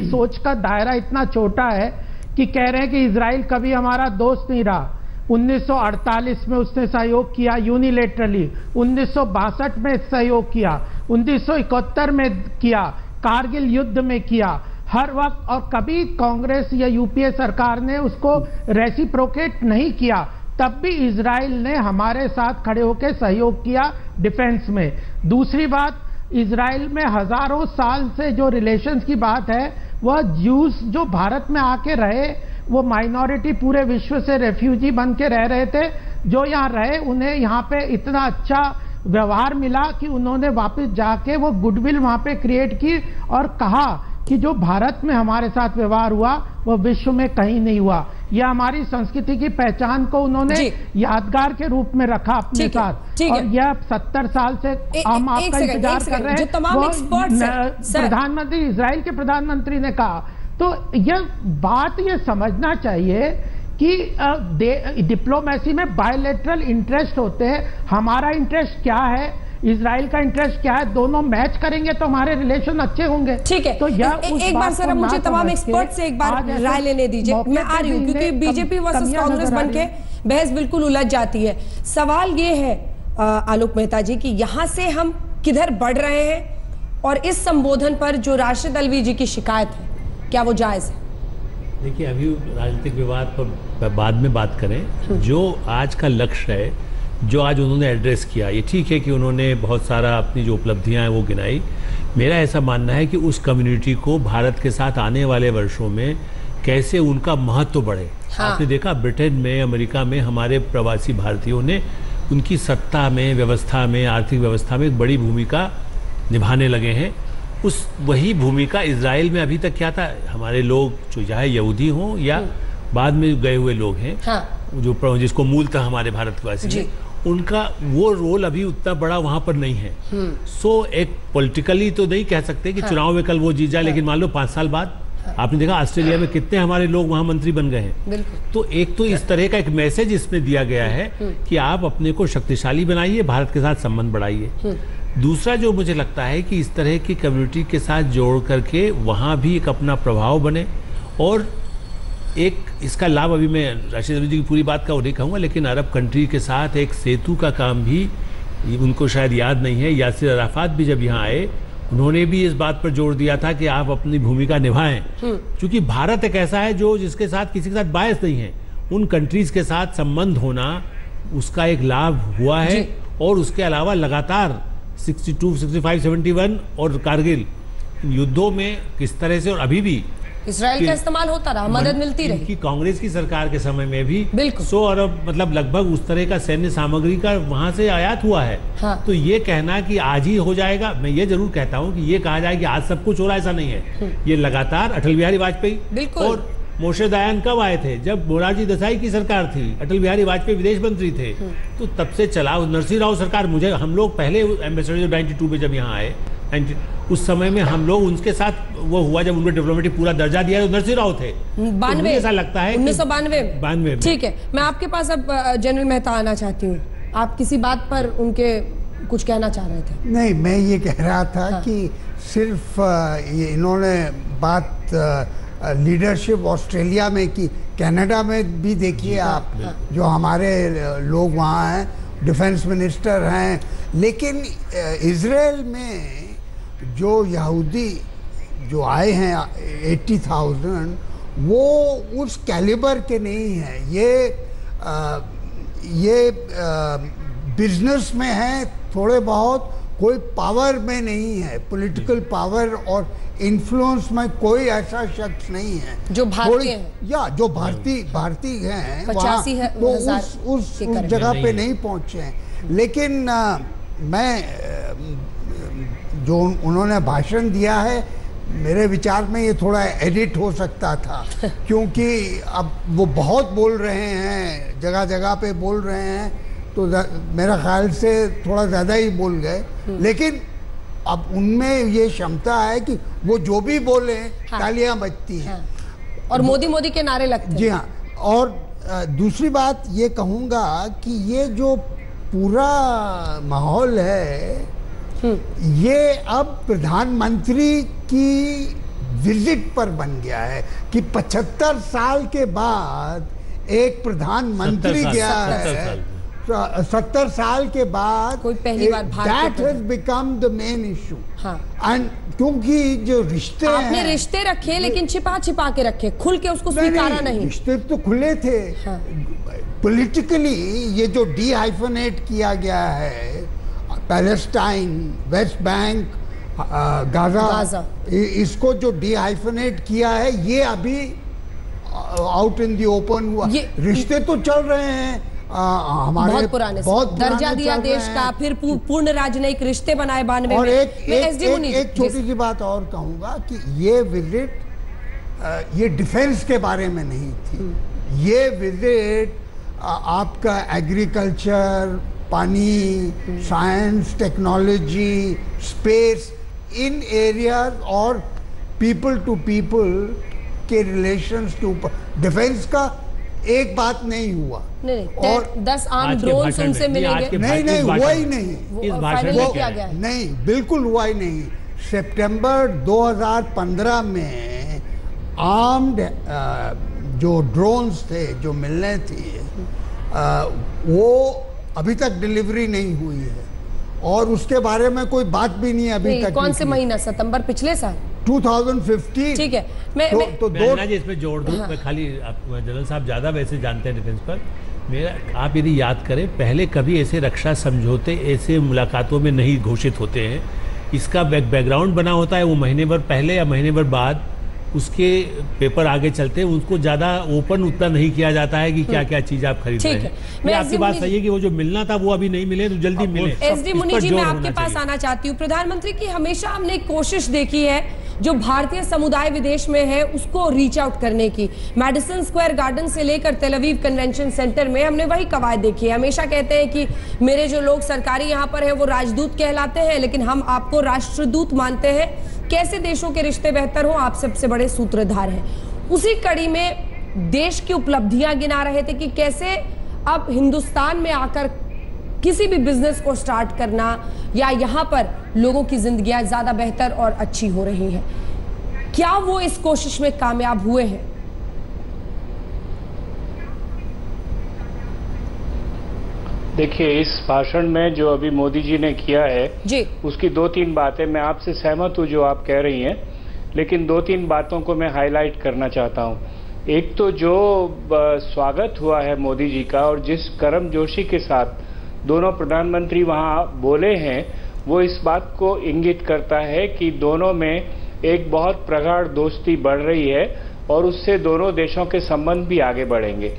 Speaker 6: सोच का दायरा इतना छोटा है कि कह रहे हैं कि इजराइल कभी हमारा दोस्त नहीं रहा। 1948 में उसने सहयोग किया यूनिलेटरली, 1962 में सहयोग किया, 1971 में किया, कारगिल युद्ध में किया, हर वक्त। और कभी कांग्रेस या यूपीए सरकार ने उसको रेसिप्रोकेट नहीं किया। तब भी इजराइल ने हमारे साथ खड़े होकर सहयोग किया डिफेंस में। दूसरी बात, इजराइल में हजारों साल से जो रिलेशंस की बात है, वह ज्यूस जो भारत में आके रहे, वो माइनॉरिटी पूरे विश्व से रेफ्यूजी बन के रह रहे थे, जो यहाँ रहे, उन्हें यहाँ पे इतना अच्छा व्यवहार मिला कि उन्होंने वापस जाके वो गुडविल वहां पे क्रिएट की और कहा कि जो भारत में हमारे साथ व्यवहार हुआ वो विश्व में कहीं नहीं हुआ। यह हमारी संस्कृति की पहचान को उन्होंने यादगार के रूप में रखा अपने साथ। और यह 70 साल से हम आपका इंतजार कर रहे हैं। प्रधानमंत्री, इजराइल के प्रधानमंत्री ने कहा, तो यह बात ये समझना चाहिए कि डिप्लोमेसी में बायलैटरल इंटरेस्ट होते हैं। हमारा इंटरेस्ट क्या है, इजराइल का इंटरेस्ट क्या है, दोनों मैच करेंगे तो हमारे रिलेशन अच्छे होंगे।
Speaker 2: ठीक है, तो एक बार सर मुझे तमाम एक्सपर्ट से एक बार राय लेने दीजिए। मैं आ रही हूँ क्योंकि बीजेपी वर्सेस कांग्रेस बनके बहस बिल्कुल उलझ जाती है। सवाल ये है आलोक मेहता जी कि यहाँ से हम किधर बढ़ रहे हैं, और इस संबोधन पर जो राशिद अलवी जी की शिकायत है, क्या वो जायज है?
Speaker 8: देखिए, अभी राजनीतिक विवाद पर बाद में बात करें। जो आज का लक्ष्य है, जो आज उन्होंने एड्रेस किया, ये ठीक है कि उन्होंने बहुत सारा अपनी जो उपलब्धियां हैं वो गिनाई। मेरा ऐसा मानना है कि उस कम्युनिटी को भारत के साथ आने वाले वर्षों में कैसे उनका महत्व बढ़े। आपने देखा ब्रिटेन में, अमेरिका में हमारे प्रवासी भारतीयों ने उनकी सत्ता में, व्यवस्था में, आर्थिक व्यवस्था में एक बड़ी भूमिका निभाने लगे हैं। वही भूमिका इजराइल में अभी तक क्या था, हमारे लोग जो चाहे यहूदी हों या बाद में गए हुए लोग हैं, जो जिसको मूलतः हमारे भारतवासी हैं, उनका वो रोल अभी उतना बड़ा वहां पर नहीं है। सो एक पॉलिटिकली तो नहीं कह सकते कि चुनाव में कल वो जीत जाए, लेकिन मान लो 5 साल बाद आपने देखा ऑस्ट्रेलिया में कितने हमारे लोग वहां मंत्री बन गए हैं। तो एक तो इस तरह का एक मैसेज इसमें दिया गया है कि आप अपने को शक्तिशाली बनाइए, भारत के साथ संबंध बढ़ाइए। दूसरा जो मुझे लगता है कि इस तरह की कम्युनिटी के साथ जोड़ करके वहाँ भी एक अपना प्रभाव बने, और एक इसका लाभ, अभी मैं राशिद जी की पूरी बात का नहीं कहूँगा, लेकिन अरब कंट्री के साथ एक सेतु का काम भी उनको शायद याद नहीं है। यासिर अराफात भी जब यहाँ आए, उन्होंने भी इस बात पर जोर दिया था कि आप अपनी भूमिका निभाएं, क्योंकि भारत एक ऐसा है जो जिसके साथ किसी के साथ बायस नहीं है। उन कंट्रीज के साथ संबंध होना, उसका एक लाभ हुआ है। और उसके अलावा लगातार 62, 65, 71 और कारगिल युद्धों में किस तरह से, और अभी भी
Speaker 2: इजराइल का इस्तेमाल होता रहा, मदद मिलती रही।
Speaker 8: कांग्रेस की सरकार के समय में भी
Speaker 2: बिल्कुल
Speaker 8: 100 अरब मतलब लगभग उस तरह का सैन्य सामग्री का वहां से आयात हुआ है। तो ये कहना कि आज ही हो जाएगा, मैं ये जरूर कहता हूँ कि ये कहा जाए कि आज सब कुछ हो रहा है, ऐसा नहीं है। ये लगातार अटल बिहारी वाजपेयी और मोशे दायान कब आए थे, जब मोरारजी देसाई की सरकार थी, अटल बिहारी वाजपेयी विदेश मंत्री थे, तो तब से चला। नरसिंह राव सरकार, मुझे हम लोग पहले एम्बेसडर 92 में जब यहाँ आए, उस समय में हम लोग उनके साथ वो हुआ जब उन्होंने डिप्लोमेटिक पूरा दर्जा दिया, तो नरसिंह राव थे
Speaker 2: 92,
Speaker 8: ऐसा लगता है
Speaker 2: 1992 में। ठीक है, मैं आपके पास अब जनरल मेहता आना चाहती हूँ। आप किसी बात पर उनके कुछ कहना चाह रहे थे?
Speaker 9: नहीं, मैं ये कह रहा था कि सिर्फ ये इन्होंने बात लीडरशिप ऑस्ट्रेलिया में की, कनाडा में भी देखिए आप, जो हमारे लोग वहाँ हैं, डिफेंस मिनिस्टर हैं, लेकिन इजराइल में जो यहूदी जो आए हैं 80,000, वो उस कैलिबर के नहीं हैं। ये बिजनेस में है थोड़े बहुत, कोई पावर में नहीं है, पॉलिटिकल पावर और इन्फ्लुएंस में कोई ऐसा शख्स नहीं है
Speaker 2: जो भारतीय हैं,
Speaker 9: या जो भारतीय हैं,
Speaker 2: 85 है,
Speaker 9: तो उस जगह पे नहीं पहुंचे हैं। लेकिन मैं जो उन्होंने भाषण दिया है, मेरे विचार में ये थोड़ा एडिट हो सकता था, क्योंकि अब वो बहुत बोल रहे हैं, जगह जगह पे बोल रहे हैं, तो मेरा ख्याल से थोड़ा ज़्यादा ही बोल गए। लेकिन अब उनमें ये क्षमता है कि वो जो भी बोले तालियां बजती हैं
Speaker 2: और मोदी के नारे लगते हैं।
Speaker 9: जी हाँ। और दूसरी बात ये कहूँगा कि ये जो पूरा माहौल है, ये अब प्रधानमंत्री की विजिट पर बन गया है कि 75 साल के बाद एक प्रधानमंत्री गया है, 70 साल के बाद,
Speaker 2: कोई पहली बार
Speaker 9: that has become the main issue. And क्योंकि जो रिश्ते
Speaker 2: आपने रिश्ते रखे, लेकिन छिपा के रखे, खुल के उसको स्वीकारा नहीं।
Speaker 9: रिश्ते तो खुले थे। पॉलिटिकली ये जो डीहाइफनेट किया गया है, पैलेस्टाइन, वेस्ट बैंक, गाजा, इसको जो डीहाइफनेट किया है, ये अभी आउट इन द ओपन हुआ। रिश्ते तो चल रहे हैं हमारे
Speaker 2: बहुत पुराने, दर्जा दिया देश का, फिर पूर्ण राजनयिक रिश्ते बनाए 92
Speaker 9: और
Speaker 2: में।
Speaker 9: एक छोटी सी बात और कहूंगा कि ये विजिट ये डिफेंस के बारे में नहीं थी। ये विजिट आपका एग्रीकल्चर, पानी, साइंस, टेक्नोलॉजी, स्पेस, इन एरियाज और पीपल टू पीपल के रिलेशंस के ऊपर, डिफेंस का एक बात नहीं हुआ।
Speaker 2: नहीं, और 10 आर्म ड्रोन उनसे मिलेंगे?
Speaker 9: नहीं, हुआ ही नहीं।
Speaker 2: नहीं,
Speaker 9: बिल्कुल हुआ ही नहीं। सितंबर 2015 में आर्म्ड जो ड्रोन्स थे जो मिलने थी, वो अभी तक डिलीवरी नहीं हुई है, और उसके बारे में कोई बात भी नहीं अभी तक।
Speaker 2: कौन से महीना? सितंबर पिछले साल
Speaker 9: 2015।
Speaker 2: ठीक है, मैं
Speaker 8: जी इसमें जोड़ दूं। मैं खाली जनरल साहब ज़्यादा वैसे जानते हैं डिफेंस पर, मेरा आप यदि याद करें, पहले कभी ऐसे रक्षा समझौते ऐसे मुलाकातों में नहीं घोषित होते हैं। इसका बैकग्राउंड बना होता है, वो महीने भर पहले या महीने भर बाद उसके पेपर आगे चलते हैं, उनको ज्यादा ओपन उतना नहीं किया जाता है कि क्या क्या चीज आप खरीद रहे हैं। ये आपकी बात सही है कि वो जो मिलना था वो अभी नहीं मिले, तो जल्दी मिले।
Speaker 2: एसडी मुनि जी, मैं आपके पास आना चाहती हूँ। प्रधानमंत्री की हमेशा हमने कोशिश देखी है जो भारतीय समुदाय विदेश में है उसको रीच आउट करने की। मैडिसन स्क्वायर गार्डन से लेकर तेल अवीव कन्वेंशन सेंटर में हमने वही कवायद देखी है। हमेशा कहते हैं कि मेरे जो लोग सरकारी यहाँ पर है वो राजदूत कहलाते हैं, लेकिन हम आपको राष्ट्रदूत मानते हैं। कैसे देशों के रिश्ते बेहतर हो, आप सबसे बड़े सूत्रधार हैं। उसी कड़ी में देश की उपलब्धियां गिना रहे थे कि कैसे अब हिंदुस्तान में आकर किसी भी बिजनेस को स्टार्ट करना या यहां पर लोगों की जिंदगियां ज्यादा बेहतर और अच्छी हो रही हैं। क्या वो इस कोशिश में कामयाब हुए हैं?
Speaker 10: देखिए, इस भाषण में जो अभी मोदी जी ने किया है
Speaker 2: जी, उसकी
Speaker 10: 2-3 बातें मैं आपसे सहमत हूं जो आप कह रही हैं, लेकिन 2-3 बातों को मैं हाईलाइट करना चाहता हूं। एक तो जो स्वागत हुआ है मोदी जी का और जिस गर्मजोशी के साथ दोनों प्रधानमंत्री वहां बोले हैं, वो इस बात को इंगित करता है कि दोनों में एक बहुत प्रगाढ़ दोस्ती बढ़ रही है और उससे दोनों देशों के संबंध भी आगे बढ़ेंगे।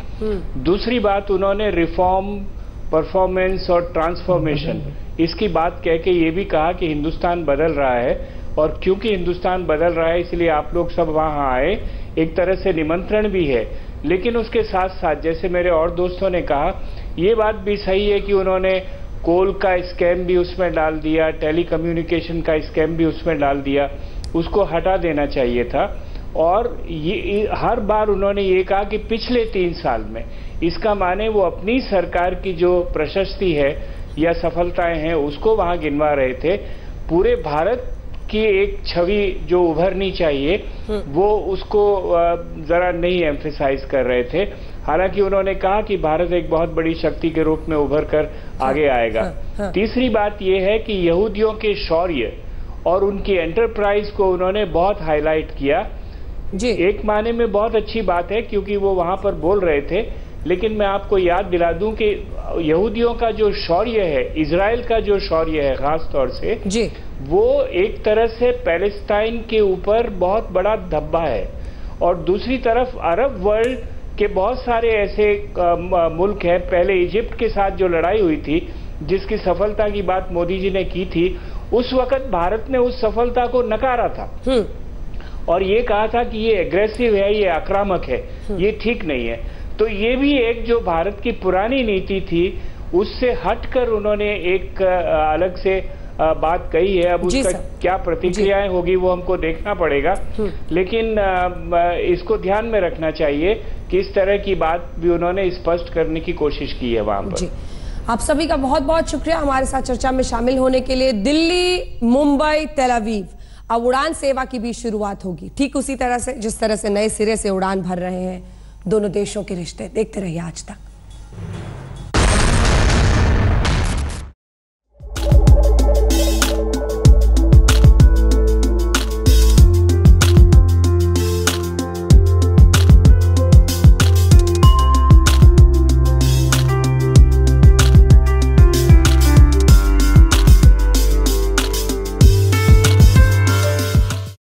Speaker 10: दूसरी बात, उन्होंने रिफॉर्म, परफॉर्मेंस और ट्रांसफॉर्मेशन इसकी बात कह के ये भी कहा कि हिंदुस्तान बदल रहा है और क्योंकि हिंदुस्तान बदल रहा है इसलिए आप लोग सब वहां आए, एक तरह से निमंत्रण भी है। लेकिन उसके साथ साथ जैसे मेरे और दोस्तों ने कहा, ये बात भी सही है कि उन्होंने कोल का स्कैम भी उसमें डाल दिया, टेलीकम्युनिकेशन का स्कैम भी उसमें डाल दिया, उसको हटा देना चाहिए था। और ये हर बार उन्होंने ये कहा कि पिछले 3 साल में, इसका माने वो अपनी सरकार की जो प्रशस्ति है या सफलताएं हैं उसको वहां गिनवा रहे थे। पूरे भारत की एक छवि जो उभरनी चाहिए वो उसको जरा नहीं एम्फेसाइज कर रहे थे। हालांकि उन्होंने कहा कि भारत एक बहुत बड़ी शक्ति के रूप में उभर कर आगे आएगा। तीसरी बात यह है कि यहूदियों के शौर्य और उनकी एंटरप्राइज को उन्होंने बहुत हाईलाइट किया जी। एक माने में बहुत अच्छी बात है क्योंकि वो वहां पर बोल रहे थे, लेकिन मैं आपको याद दिला दूं कि यहूदियों का जो शौर्य है, इजराइल का जो शौर्य है खास तौर से जी, वो एक तरह से पैलेस्टाइन के ऊपर बहुत बड़ा धब्बा है। और दूसरी तरफ अरब वर्ल्ड के बहुत सारे ऐसे मुल्क हैं, पहले इजिप्ट के साथ जो लड़ाई हुई थी जिसकी सफलता की बात मोदी जी ने की थी, उस वक्त भारत ने उस सफलता को नकारा था और ये कहा था कि ये एग्रेसिव है, ये आक्रामक है, ये ठीक नहीं है। तो ये भी एक जो भारत की पुरानी नीति थी उससे हटकर उन्होंने एक अलग से बात कही है। अब उसका क्या प्रतिक्रियाएं होगी वो हमको देखना पड़ेगा, लेकिन इसको ध्यान में रखना चाहिए कि इस तरह की बात भी उन्होंने स्पष्ट करने की कोशिश की है वहां पर।
Speaker 2: आप सभी का बहुत बहुत शुक्रिया हमारे साथ चर्चा में शामिल होने के लिए। दिल्ली, मुंबई, तेल अवीव, अब उड़ान सेवा की भी शुरुआत होगी, ठीक उसी तरह से जिस तरह से नए सिरे से उड़ान भर रहे हैं दोनों देशों के रिश्ते। देखते रहिए आज तक।